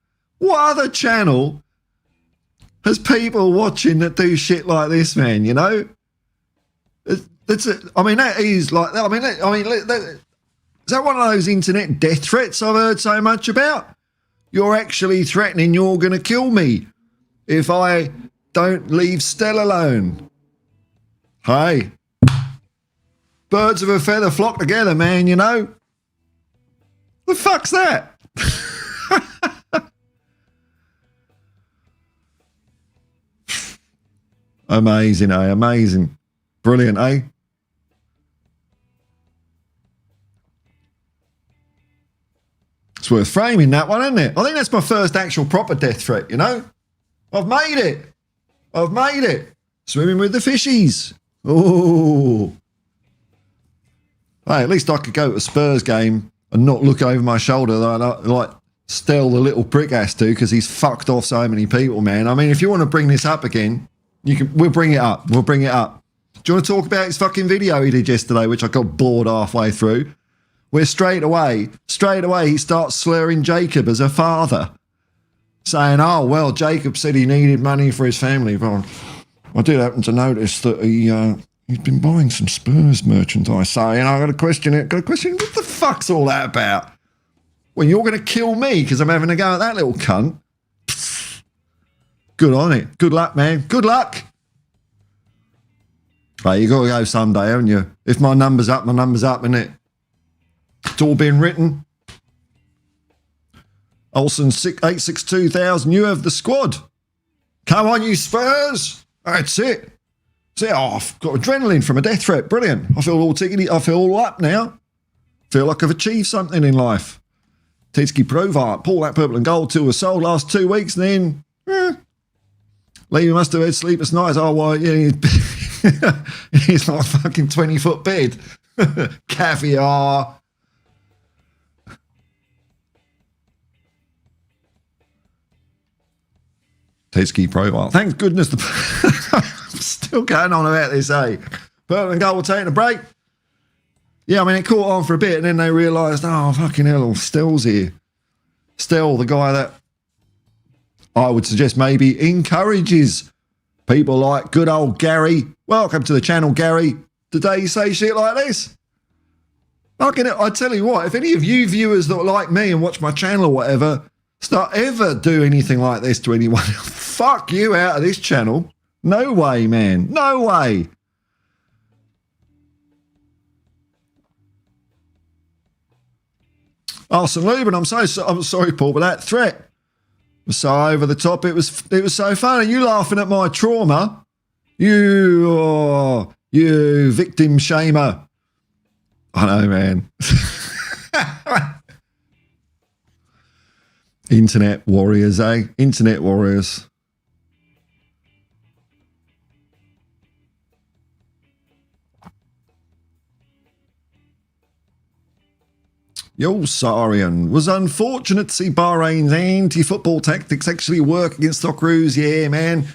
has people watching that do shit like this, man, you know? That's it. I mean, that is like, is that one of those internet death threats I've heard so much about? You're actually threatening you're going to kill me if I don't leave Stell alone. Hey, birds of a feather flock together, man, you know? The fuck's that? Amazing, eh? Amazing. Brilliant, eh? It's worth framing, that one, isn't it? I think that's my first actual proper death threat, you know? I've made it. Swimming with the fishies. Oh. Hey, at least I could go to a Spurs game and not look over my shoulder like Stell the little prick has to, because he's fucked off so many people, man. I mean, if you want to bring this up again, we'll bring it up. Do you want to talk about his fucking video he did yesterday, which I got bored halfway through? Where straight away he starts slurring Jacob as a father, saying, oh, well, Jacob said he needed money for his family. But I did happen to notice that he'd been buying some Spurs merchandise. So, you know, I got to question it. What the fuck's all that about? Well, you're going to kill me because I'm having a go at that little cunt. Pfft. Good on it. Good luck, man. Good luck. Hey, you got to go someday, haven't you? If my number's up, innit? It's all been written. Olsen 862,000. You have the squad. Come on, you Spurs. That's it. Oh, I've got adrenaline from a death threat. Brilliant. I feel all tickety. I feel all up now. Feel like I've achieved something in life. Titsky Provart. Pull that purple and gold till we're sold last 2 weeks, and then Lee must have had sleepless nights. Oh, well, yeah. He's like a fucking 20-foot bed. Caviar. Tedeschi profile. Thank goodness I'm still going on about this, eh? Purple and gold will take a break. Yeah, I mean, it caught on for a bit and then they realised, oh, fucking hell, Stell's here. Stell, the guy that I would suggest maybe encourages people like good old Gary. Welcome to the channel, Gary. Today you say shit like this. I tell you what, if any of you viewers that are like me and watch my channel or whatever start ever do anything like this to anyone, fuck you out of this channel. No way, man. No way. Arsene Lubin, I'm sorry, Paul, but that threat was so over the top. It was so funny. You laughing at my trauma? You victim shamer. I know, man. Internet warriors, eh? Internet warriors. Yo, Sarian. Was unfortunate to see Bahrain's anti-football tactics actually work against Socceroos. Yeah, man.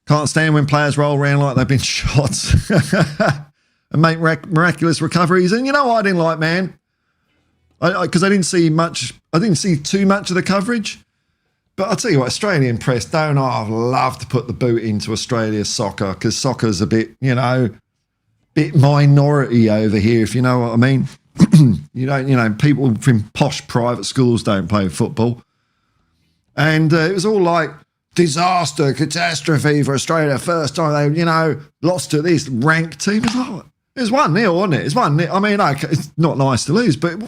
Can't stand when players roll around like they've been shot and make miraculous recoveries. And you know what I didn't like, man? Because I didn't see much. I didn't see too much of the coverage. But I'll tell you what, Australian press, don't I? I'd love to put the boot into Australia's soccer because soccer's a bit, bit minority over here, if you know what I mean. People from posh private schools don't play football. And it was all like disaster, catastrophe for Australia. First time they, lost to this ranked team. It was 1-0, wasn't it? It's 1-0. I mean, it's not nice to lose, but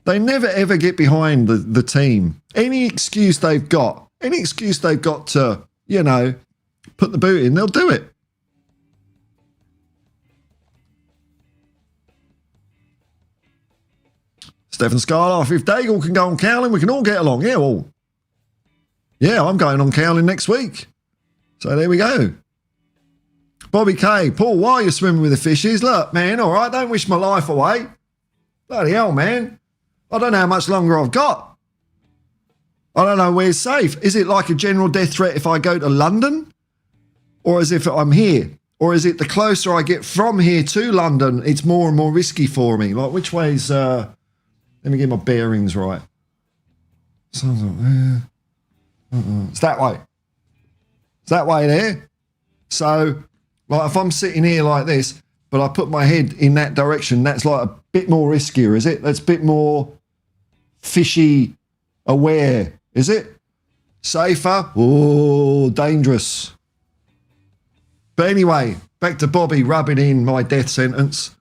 they never, ever get behind the team. Any excuse they've got to, put the boot in, they'll do it. Stefan Skylarth, if Daigle can go on Cowling, we can all get along. Yeah, well, yeah, I'm going on Cowling next week. So there we go. Bobby K, Paul, why are you swimming with the fishes? Look, man, all right, don't wish my life away. Bloody hell, man. I don't know how much longer I've got. I don't know where's safe. Is it like a general death threat if I go to London? Or is it if I'm here? Or is it the closer I get from here to London, it's more and more risky for me? Like, which way's... let me get my bearings right. It's that way. It's that way there. So, like, if I'm sitting here like this, but I put my head in that direction, that's like a bit more riskier, is it? That's a bit more fishy aware, is it? Safer? Oh, dangerous. But anyway, back to Bobby rubbing in my death sentence.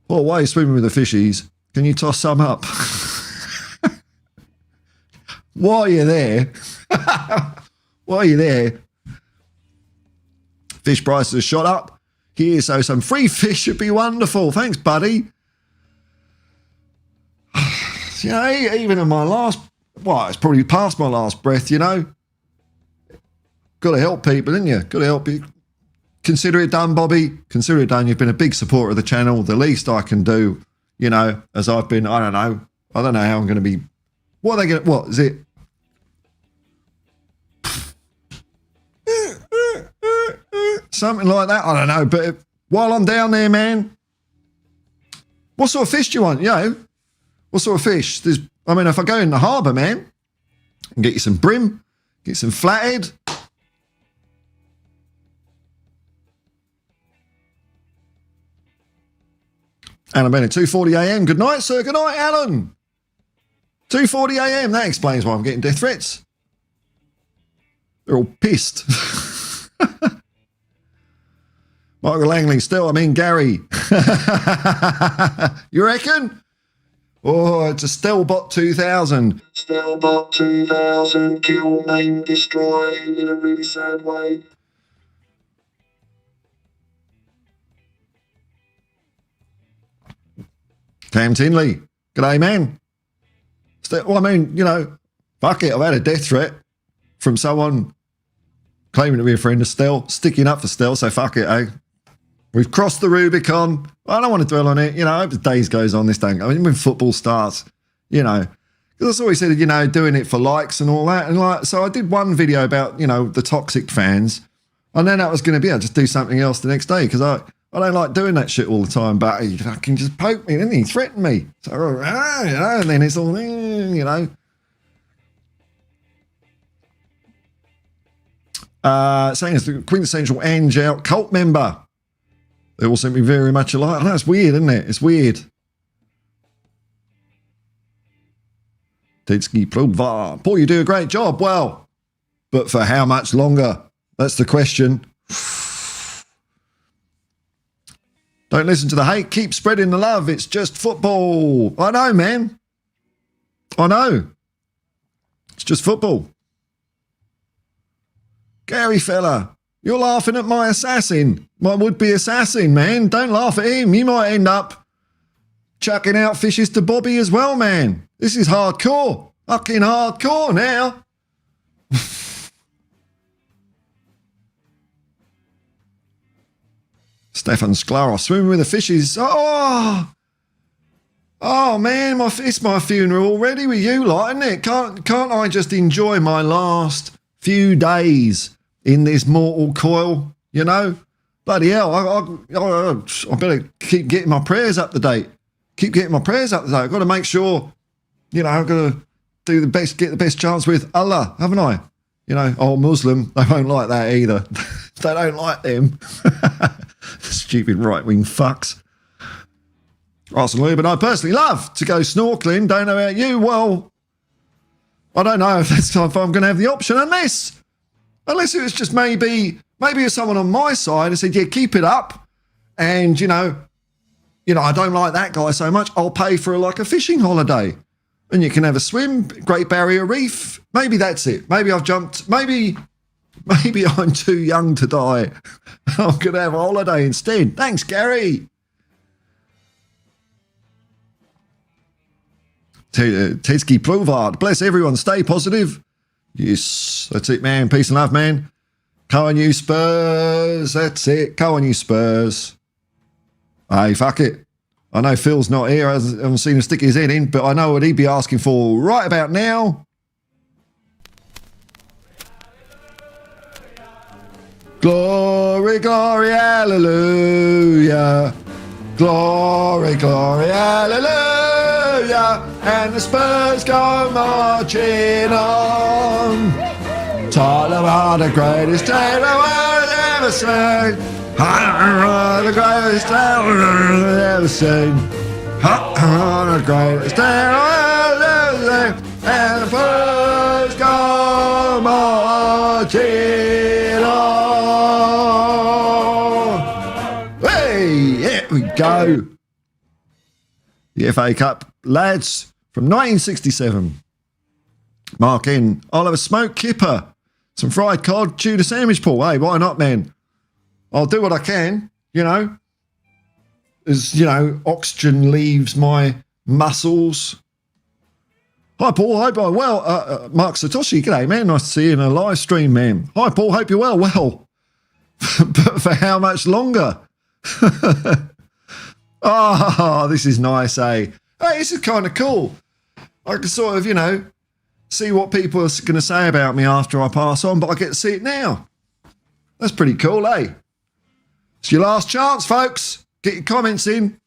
Oh, why are you swimming with the fishies? Can you toss some up? While you're there, fish prices have shot up here, so some free fish should be wonderful. Thanks, buddy. Even in my last, it's probably past my last breath, Got to help people, didn't you? Got to help you. Consider it done, Bobby. Consider it done. You've been a big supporter of the channel. The least I can do, as I've been, I don't know how I'm going to be. What is it? Something like that. I don't know. But while I'm down there, man, what sort of fish do you want? What sort of fish? If I go in the harbour, man, I can get you some brim, get some flathead. Alan Bennett, 2:40 a.m. Good night, sir. Good night, Alan. 2:40 a.m. That explains why I'm getting death threats. They're all pissed. Michael Langley, still, Gary. You reckon? Oh, it's a Stelbot 2000. Stelbot 2000, kill, maim, destroy in a really sad way. Cam Tinley, g'day, man. Fuck it, I've had a death threat from someone claiming to be a friend of Stel, sticking up for Stel, so fuck it, eh? We've crossed the Rubicon. I don't want to dwell on it. You know, I hope the days goes on this don't. I mean, when football starts, you know, because I always said, you know, doing it for likes and all that. And like, so I did one video about, you know, the toxic fans. And then that was going to be, I'll just do something else the next day because I don't like doing that shit all the time. But he fucking just poked me, didn't he? Threatened me. So, you know, and then it's all, you know. Saying it's the quintessential Ange out cult member. They all seem to be very much alike. I know, it's weird, isn't it? It's weird. Tedski Plumvar. Paul, you do a great job. Well, but for how much longer? That's the question. Don't listen to the hate. Keep spreading the love. It's just football. I know, man. I know. It's just football. Gary fella, you're laughing at my assassin. My would-be assassin, man. Don't laugh at him. You might end up chucking out fishes to Bobby as well, man. This is hardcore. Fucking hardcore now. Stefan Sklarov, swimming with the fishes. Oh man, it's my funeral already with you lot, isn't it? Can't I just enjoy my last few days in this mortal coil, you know? Bloody hell, I better keep getting my prayers up to date. Keep getting my prayers up to date. I've got to make sure, you know, I've got to do the best, get the best chance with Allah, haven't I? You know, Muslim, they won't like that either. They don't like them. Stupid right-wing fucks. Arsenal Lube, and I personally love to go snorkeling. Don't know about you. Well, I don't know if I'm going to have the option unless it was just maybe it's someone on my side and said, yeah, keep it up. And, you know, I don't like that guy so much. I'll pay for like a fishing holiday and you can have a swim, Great Barrier Reef. Maybe that's it. Maybe I've jumped. Maybe I'm too young to die. I'm going to have a holiday instead. Thanks, Gary. Tedski Pluvard. Bless everyone. Stay positive. Yes, that's it, man. Peace and love, man. Go on, you Spurs. That's it. Go on, you Spurs. Hey, fuck it. I know Phil's not here. I haven't seen him stick his head in, but I know what he'd be asking for right about now. Glory, glory, hallelujah. Glory, glory, hallelujah. And the Spurs go marching on. Tottenham are the greatest team the world has ever seen. The greatest team the world has ever seen. The greatest team the world has ever seen. And the Spurs go marching on. Hey, here we go. The FA Cup, lads, from 1967. Mark in. I'll have a smoked kipper, some fried cod, tuna sandwich, Paul. Hey, why not, man? I'll do what I can, you know. As, you know, oxygen leaves my muscles. Hi, Paul. Hope I'm well. Mark Satoshi, g'day, man. Nice to see you in a live stream, man. Hi, Paul. Hope you're well. Well, but for how much longer? Oh, this is nice, eh? Hey, this is kind of cool. I can sort of, you know, see what people are going to say about me after I pass on, but I get to see it now. That's pretty cool, eh? It's your last chance, folks. Get your comments in.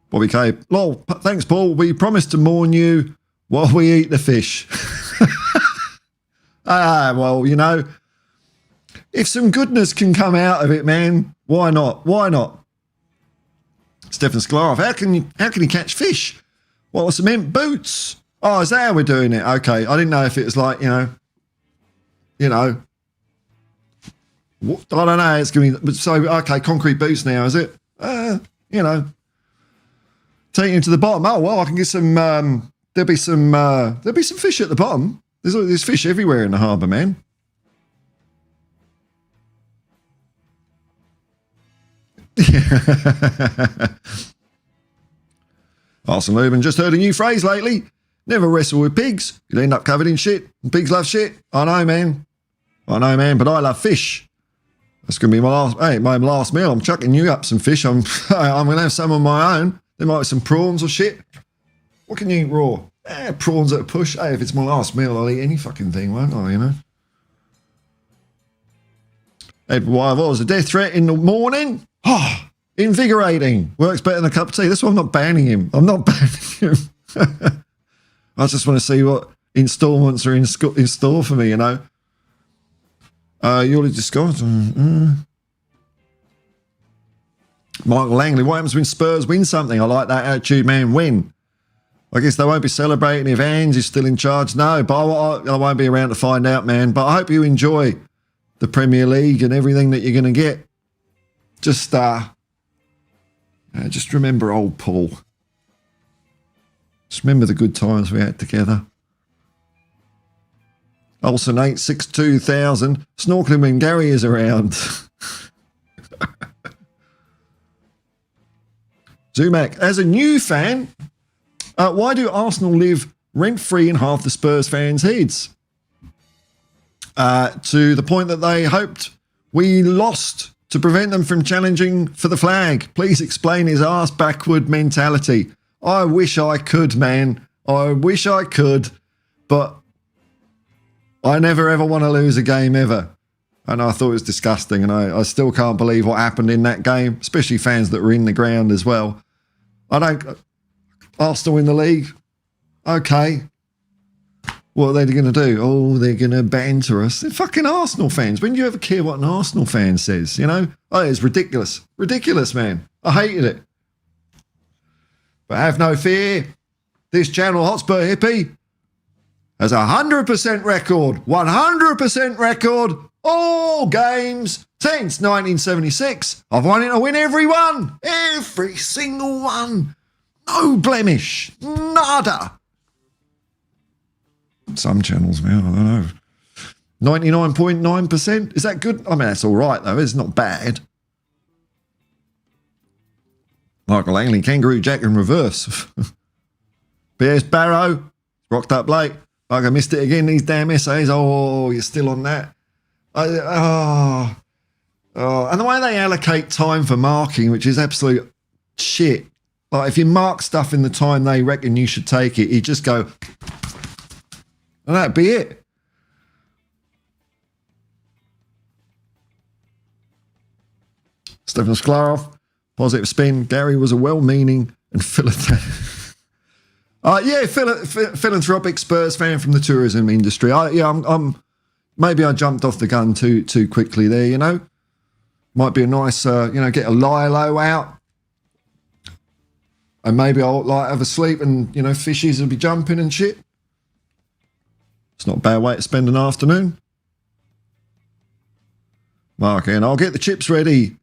Bobby K. Lol, thanks, Paul. We promised to mourn you while we eat the fish. Well, you know, if some goodness can come out of it, man, why not? Why not? Stefan Sklarov, how can you catch fish? Well, cement boots. Oh, is that how we're doing it? Okay, I didn't know if it was like, you know, I don't know. It's going to be so okay. Concrete boots now, is it? You know, taking it to the bottom. Oh well, I can get some. There'll be some fish at the bottom. There's fish everywhere in the harbour, man. Arsenal Lubin, just heard a new phrase lately. Never wrestle with pigs. You'll end up covered in shit. And pigs love shit. I know, man. But I love fish. That's going to be my last meal. I'm chucking you up some fish. I'm going to have some on my own. There might be some prawns or shit. What can you eat raw? Prawns at a push. Hey, if it's my last meal, I'll eat any fucking thing, won't I, you know? Edward White, what was a death threat in the morning? Oh, invigorating. Works better than a cup of tea. That's why I'm not banning him. I'm not banning him. I just want to see what installments are in store for me, you know? You're just gone. Michael Langley, what happens when Spurs win something? I like that attitude, man. Win. I guess they won't be celebrating if Ange is still in charge. No, but I won't be around to find out, man. But I hope you enjoy the Premier League and everything that you're going to get. Just remember old Paul. Just remember the good times we had together. Olsen 862,000. Snorkeling when Gary is around. Zumac, as a new fan, why do Arsenal live rent-free in half the Spurs fans' heads? To the point that they hoped we lost to prevent them from challenging for the flag. Please explain his arse backward mentality. I wish I could, man. I wish I could, but I never ever want to lose a game ever. And I thought it was disgusting, and I still can't believe what happened in that game, especially fans that were in the ground as well. Arsenal in the league, okay. What are they going to do? Oh, they're going to banter us. They're fucking Arsenal fans. When do you ever care what an Arsenal fan says, you know? Oh, it's ridiculous. Ridiculous, man. I hated it. But have no fear. This channel, Hotspur Hippie, has 100% record. 100% record. All games since 1976. I've wanted to win every one. Every single one. No blemish. Nada. Some channels, man, I don't know. 99.9%? Is that good? I mean, that's all right, though. It's not bad. Michael Langley, Kangaroo Jack in reverse. B.S. Barrow, rocked up late. Like I missed it again, these damn essays. Oh, you're still on that. And the way they allocate time for marking, which is absolute shit. Like, if you mark stuff in the time they reckon you should take it, you just go... and that'd be it. Stephen Sklarov, positive spin. Gary was a well-meaning and philanthropic Spurs fan from the tourism industry. Maybe I jumped off the gun too quickly there, you know. Might be a nice, get a lilo out. And maybe I'll have a sleep and, fishies will be jumping and shit. It's not a bad way to spend an afternoon. Mark, and I'll get the chips ready.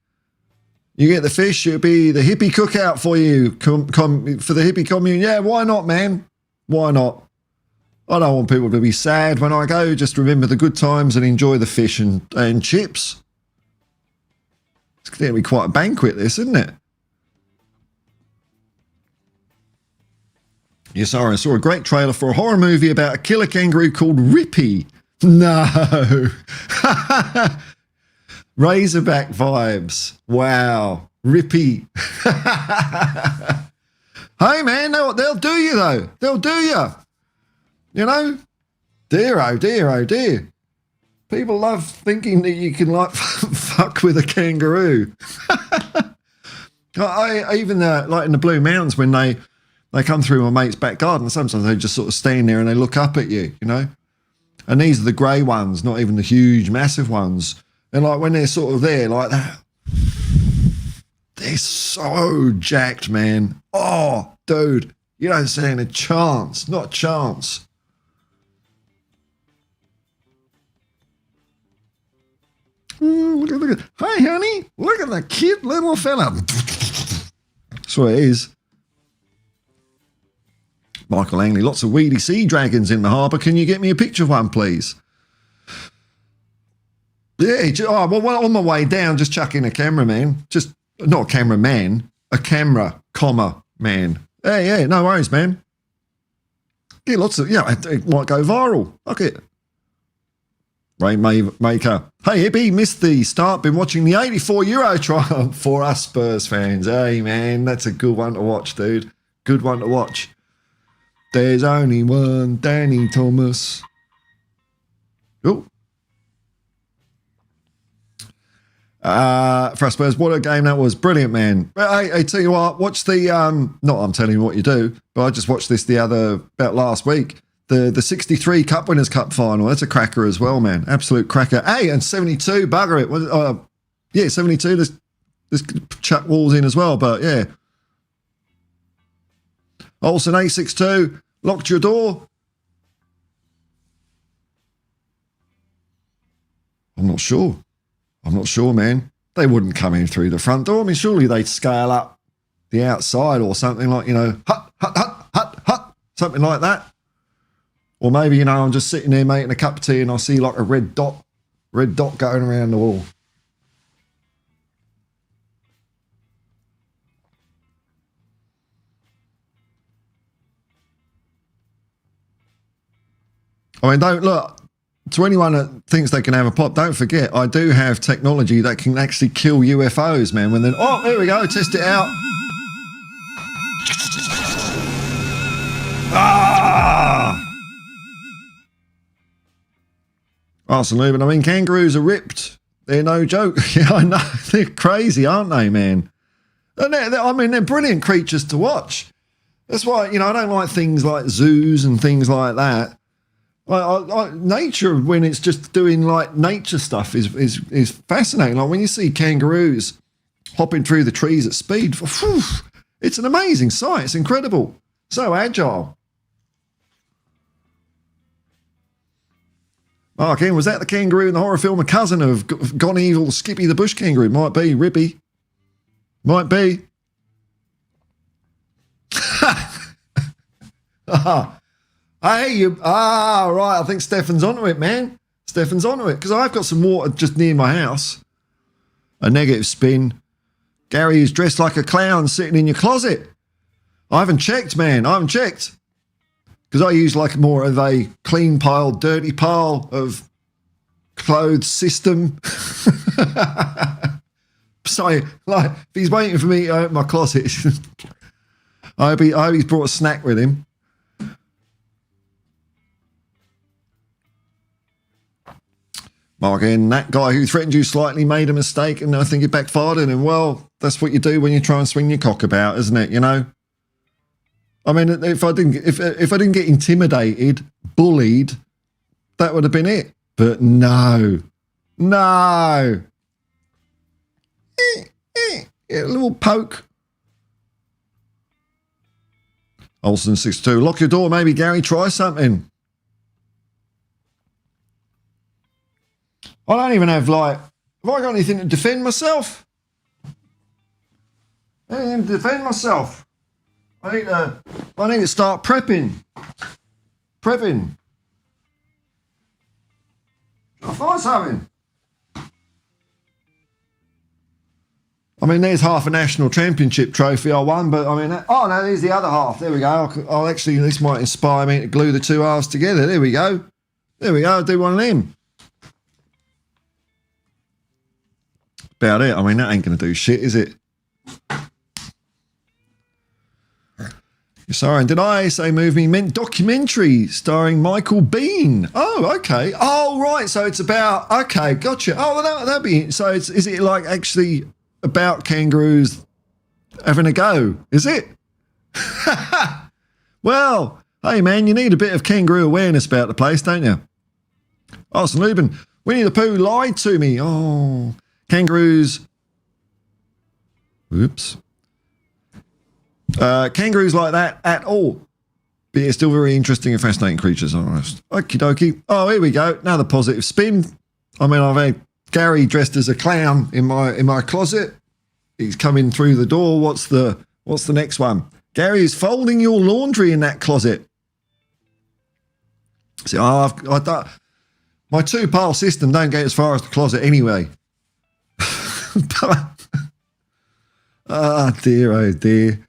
You get the fish, it'll be the hippie cookout for you for the hippie commune. Yeah, why not, man? Why not? I don't want people to be sad when I go. Just remember the good times and enjoy the fish and chips. It's going to be quite a banquet, this, isn't it? Yes, I saw a great trailer for a horror movie about a killer kangaroo called Rippy. No. Razorback vibes. Wow. Rippy. Hey, man, they'll do you, though. They'll do you. You know? Dear, oh, dear, oh, dear. People love thinking that you can, fuck with a kangaroo. I even, in the Blue Mountains, when they come through my mate's back garden, sometimes they just sort of stand there and they look up at you, you know? And these are the grey ones, not even the huge, massive ones. And, when they're sort of there like that, they're so jacked, man. Oh, dude, you don't stand a chance, not a chance. Look at, hey, honey, look at the cute little fella. That's what it is. Michael Langley, lots of weedy sea dragons in the harbour. Can you get me a picture of one, please? Yeah, on my way down, just chuck in a cameraman. Just, not a cameraman, a camera, man. Yeah, no worries, man. Get lots of, it might go viral. Look it. Rainmaker. Hey, Hippie, missed the start. Been watching the 84 Euro triumph for us Spurs fans. Hey, man, that's a good one to watch, dude. Good one to watch. There's only one Danny Thomas. Oh. For us Spurs, what a game that was. Brilliant, man. I tell you what, watch the, not I'm telling you what you do, but I just watched this about last week. The 63 Cup Winners' Cup final. That's a cracker as well, man. Absolute cracker. Hey, and 72, bugger it. Yeah, 72, there's chuck walls in as well, but yeah. Olsen A62, locked your door. I'm not sure, man. They wouldn't come in through the front door. I mean, surely they'd scale up the outside or something like, hut, something like that. Or maybe, I'm just sitting there making a cup of tea and I see like a red dot going around the wall. I mean, don't look. To anyone that thinks they can have a pop, don't forget, I do have technology that can actually kill UFOs, man. When then, oh, there we go, test it out. Ah! Arsenal, I mean, kangaroos are ripped. They're no joke. Yeah, I know. They're crazy, aren't they, man? And they're brilliant creatures to watch. That's why, I don't like things like zoos and things like that. Nature, when it's just doing like nature stuff, is fascinating. Like when you see kangaroos hopping through the trees at speed, whew, it's an amazing sight. It's incredible. So agile. Mark in, was that the kangaroo in the horror film, a cousin of Gone Evil, Skippy the bush kangaroo? Might be, Rippy. Might be. Hey, right, I think Stefan's onto it, man. Stefan's onto it, because I've got some water just near my house. A negative spin. Gary is dressed like a clown sitting in your closet. I haven't checked, man. I haven't checked. Because I use like more of a clean pile, dirty pile of clothes system. So, like, if he's waiting for me to open my closet, I hope he's brought a snack with him. Mark in, that guy who threatened you slightly made a mistake and I think it backfired on him. Well, that's what you do when you try and swing your cock about, isn't it? I mean, if I didn't get intimidated, bullied, that would have been it. But no. A little poke. Olsen 62. Lock your door, maybe, Gary. Try something. I don't even have, have I got anything to defend myself? Anything to defend myself? I need to start prepping. I'll find something. I mean, there's half a national championship trophy I won, but I mean, no, there's the other half. There we go. I'll actually, this might inspire me to glue the two halves together. There we go. I'll do one of them. About it. I mean, that ain't going to do shit, is it? Sorry, and did I say movie meant documentary starring Michael Bean? Oh, okay. Oh, right. So it's about, okay, gotcha. Oh, well, that'd be, so is it like actually about kangaroos having a go? Is it? Well, hey, man, you need a bit of kangaroo awareness about the place, don't you? Oh, St. Lubin, Winnie the Pooh lied to me. Oh, kangaroos. Oops. Kangaroos like that at all. But yeah, still very interesting and fascinating creatures. Okie dokie. Oh, here we go. Now the positive spin. I mean, I've had Gary dressed as a clown in my closet. He's coming through the door. What's the next one? Gary is folding your laundry in that closet. See, my 2-pile system don't get as far as the closet anyway. Oh dear.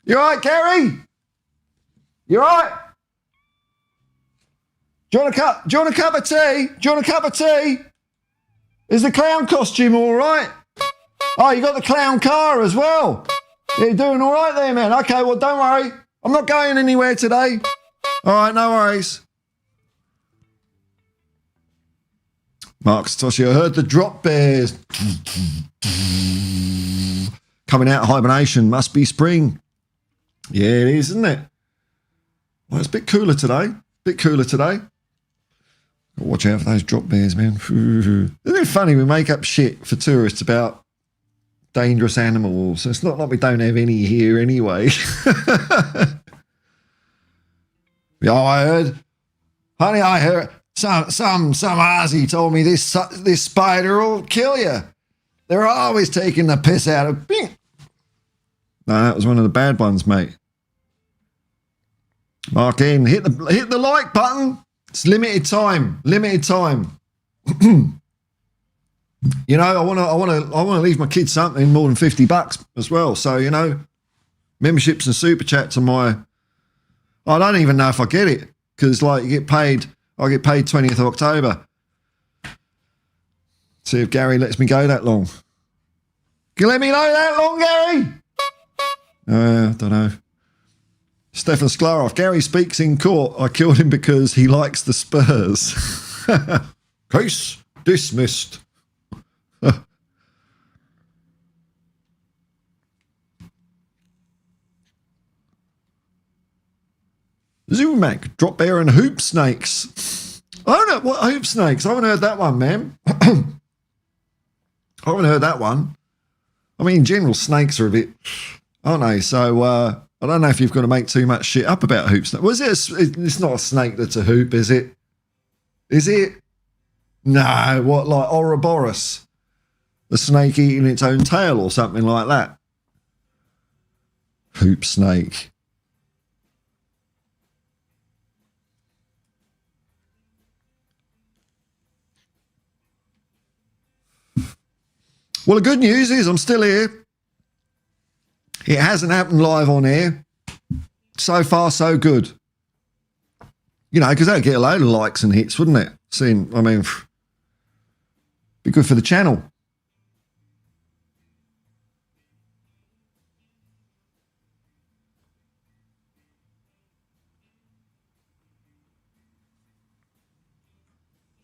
You all right, Gary? You all right? Do you want a cup of tea? Do you want a cup of tea? Is the clown costume all right? Oh, you got the clown car as well. You're doing all right there, man. Okay, well, don't worry. I'm not going anywhere today. All right, no worries. Mark Satoshi, I heard the drop bears coming out of hibernation. Must be spring. Yeah, it is, isn't it? Well, it's a bit cooler today. Watch out for those drop bears, man. Isn't it funny we make up shit for tourists about dangerous animals? It's not like we don't have any here anyway. Yeah, I heard some Aussie told me this spider will kill you. They're always taking the piss out of me. No, that was one of the bad ones, mate. Mark in, hit the like button. It's limited time. You know, I want to leave my kids something more than $50 as well. So, you know, memberships and super chats are my. I don't even know if I get it because, like, I get paid 20th of October. See if Gary lets me go that long. Can you let me know that long, Gary? I don't know. Stefan Sklarov, Gary speaks in court. I killed him because he likes the Spurs. Case dismissed. Zumac, drop bear and hoop snakes. I don't know what hoop snakes. I haven't heard that one, man. I haven't heard that one. I mean, in general, snakes are a bit, aren't they? So I don't know if you've got to make too much shit up about hoop snakes. Was it? It's not a snake that's a hoop, is it? Is it? No. What, like Ouroboros, the snake eating its own tail or something like that? Hoop snake. Well, the good news is I'm still here. It hasn't happened live on air. So far, so good. You know, because that'd get a load of likes and hits, wouldn't it? Be good for the channel.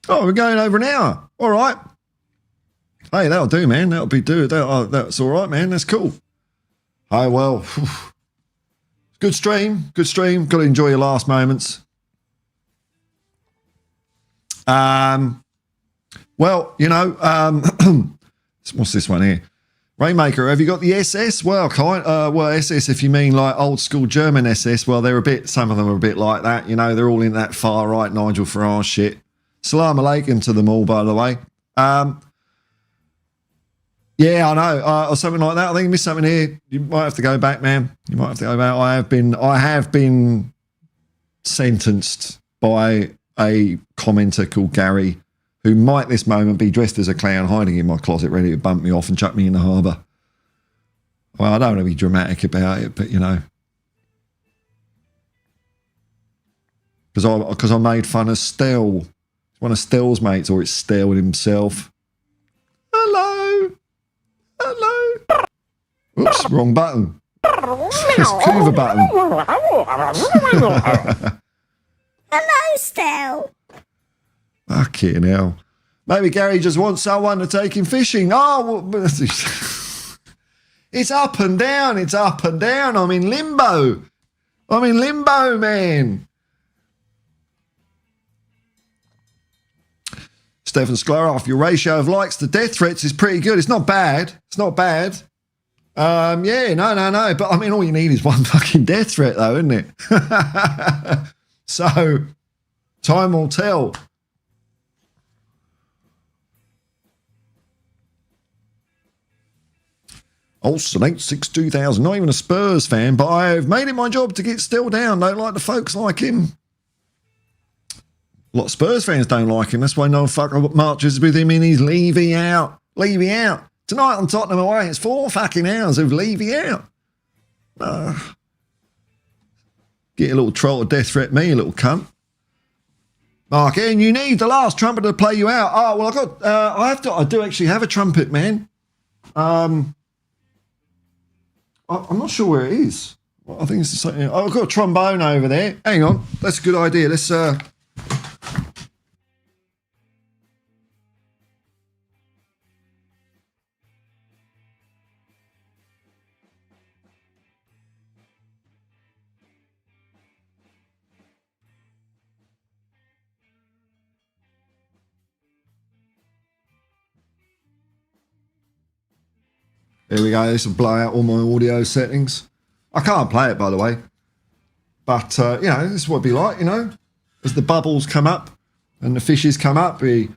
Oh, we're going over an hour. All right. Hey, that'll do, man. That'll be do. That's all right, man. That's cool. Oh, well. Good stream. Got to enjoy your last moments. Well, you know, what's this one here? Rainmaker, have you got the SS? Well, SS if you mean like old school German SS. Well, some of them are a bit like that. You know, they're all in that far right Nigel Farage shit. Salam alaikum to them all, by the way. Yeah, I know, or something like that. I think you missed something here. You might have to go back, man. You might have to go back. I have been sentenced by a commenter called Gary, who might this moment be dressed as a clown, hiding in my closet, ready to bump me off and chuck me in the harbour. Well, I don't want to be dramatic about it, but you know, because I made fun of Stel, one of Stel's mates, or it's Stel himself. Hello. Oops, wrong button. It's Coover button. Hello, Stel. Fucking hell. Maybe Gary just wants someone to take him fishing. Oh, well, it's up and down. I'm in limbo, man. Stefan Sklarov, your ratio of likes to death threats is pretty good. It's not bad. Yeah, no. But I mean, all you need is one fucking death threat, though, isn't it? So, time will tell. Olsen 862,000, not even a Spurs fan, but I've made it my job to get still down. Don't like the folks like him. A lot of Spurs fans don't like him. That's why no fucker marches with him in his Levy out. Tonight on Tottenham away, it's 4 fucking hours of Levy out. Get a little troll to death threat me, a little cunt. Mark, and you need the last trumpet to play you out. Oh, well, I do actually have a trumpet, man. I'm not sure where it is. I think it's the same. Oh, I've got a trombone over there. Hang on. That's a good idea. Let's, There we go. This will blow out all my audio settings. I can't play it, by the way. But, you know, this is what it'd be like, you know. As the bubbles come up and the fishes come up, we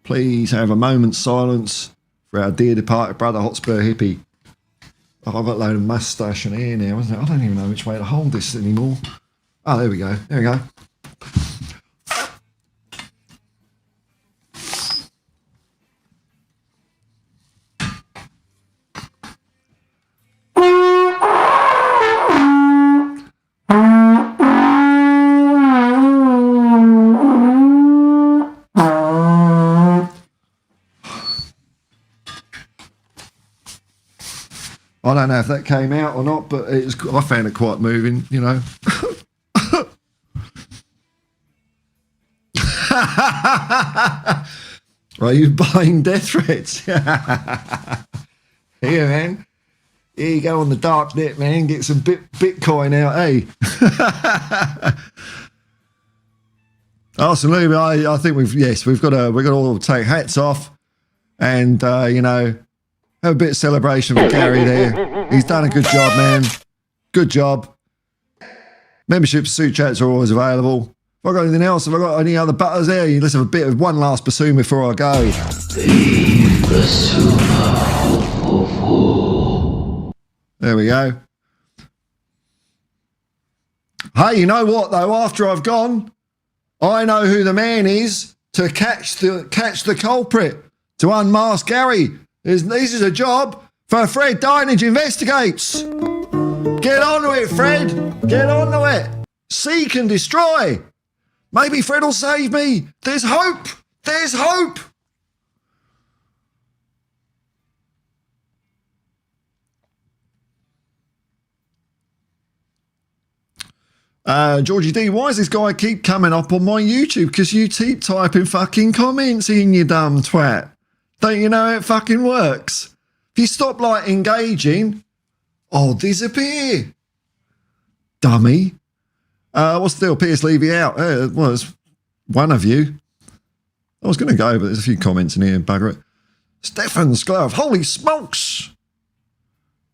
please have a moment's silence for our dear departed brother, Hotspur Hippie. Oh, I've got a load of moustache and hair now, isn't it? I don't even know which way to hold this anymore. Oh, there we go. There we go. I don't know if that came out or not, but I found it quite moving, you know. Are you buying death threats? Here, man. Here you go on the dark net, man. Get some Bitcoin out, eh? Absolutely. I think we've got to all take hats off and, you know, have a bit of celebration for Gary there. He's done a good job, man. Good job. Membership suit chats are always available. Have I got anything else? Have I got any other butters there? Let's have a bit of one last bassoon before I go. There we go. Hey, you know what though? After I've gone, I know who the man is to catch the culprit, to unmask Gary. This is a job for Fred Dinage Investigates. Get on to it, Fred. Get on to it. Seek and destroy. Maybe Fred will save me. There's hope. There's hope. Georgie D, why does this guy keep coming up on my YouTube? Because you keep typing fucking comments in, you dumb twat. Don't you know how it fucking works? If you stop, like, engaging, I'll disappear. Dummy. What's the deal? Pierce Levy out. Well, it's one of you. I was going to go, but there's a few comments in here. Bugger it. Stefan's glove. Holy smokes.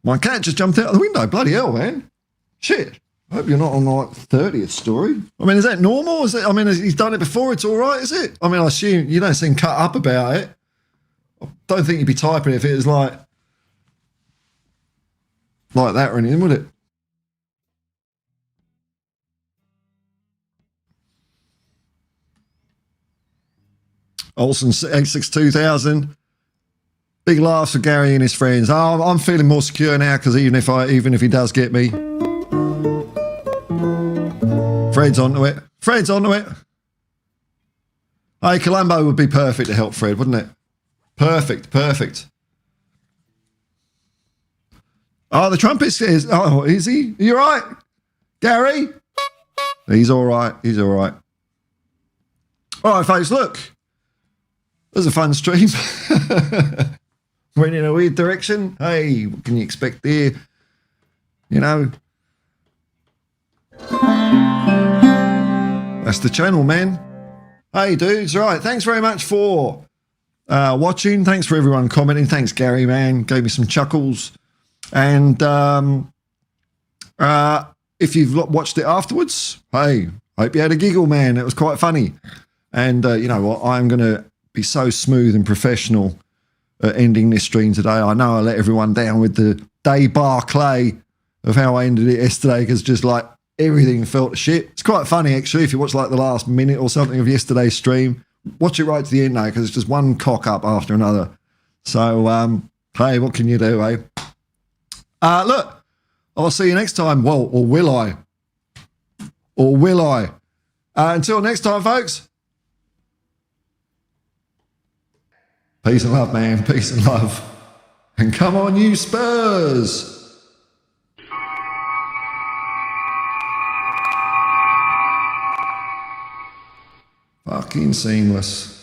My cat just jumped out of the window. Bloody hell, man. Shit. I hope you're not on, like, 30th story. I mean, is that normal? He's done it before. It's all right, is it? I mean, I assume you don't seem cut up about it. I don't think you'd be typing if it was like that or anything, would it? Olsen X62000. Big laughs for Gary and his friends. Oh, I'm feeling more secure now because even if he does get me, Fred's onto it. Fred's onto it. Hey, Columbo would be perfect to help Fred, wouldn't it? Perfect. Oh, the trumpet says, oh, is he? Are you all right? Gary? He's all right. He's all right. All right, folks, look. It was a fun stream. Went in a weird direction. Hey, what can you expect there? You know. That's the channel, man. Hey, dudes. All right, thanks very much for watching. Thanks for everyone commenting. Thanks, Gary, man. Gave me some chuckles. And if you've watched it afterwards, hey, hope you had a giggle, man. It was quite funny. And you know what? I'm going to be so smooth and professional at ending this stream today. I know I let everyone down with the day bar clay of how I ended it yesterday because just like everything felt shit. It's quite funny, actually, if you watch like the last minute or something of yesterday's stream. Watch it right to the end, though, because it's just one cock up after another. So, hey, what can you do, eh? Look, I'll see you next time. Well, or will I? Or will I? Until next time, folks, Peace and love, man. Peace and love. And come on, you Spurs! Fucking seamless.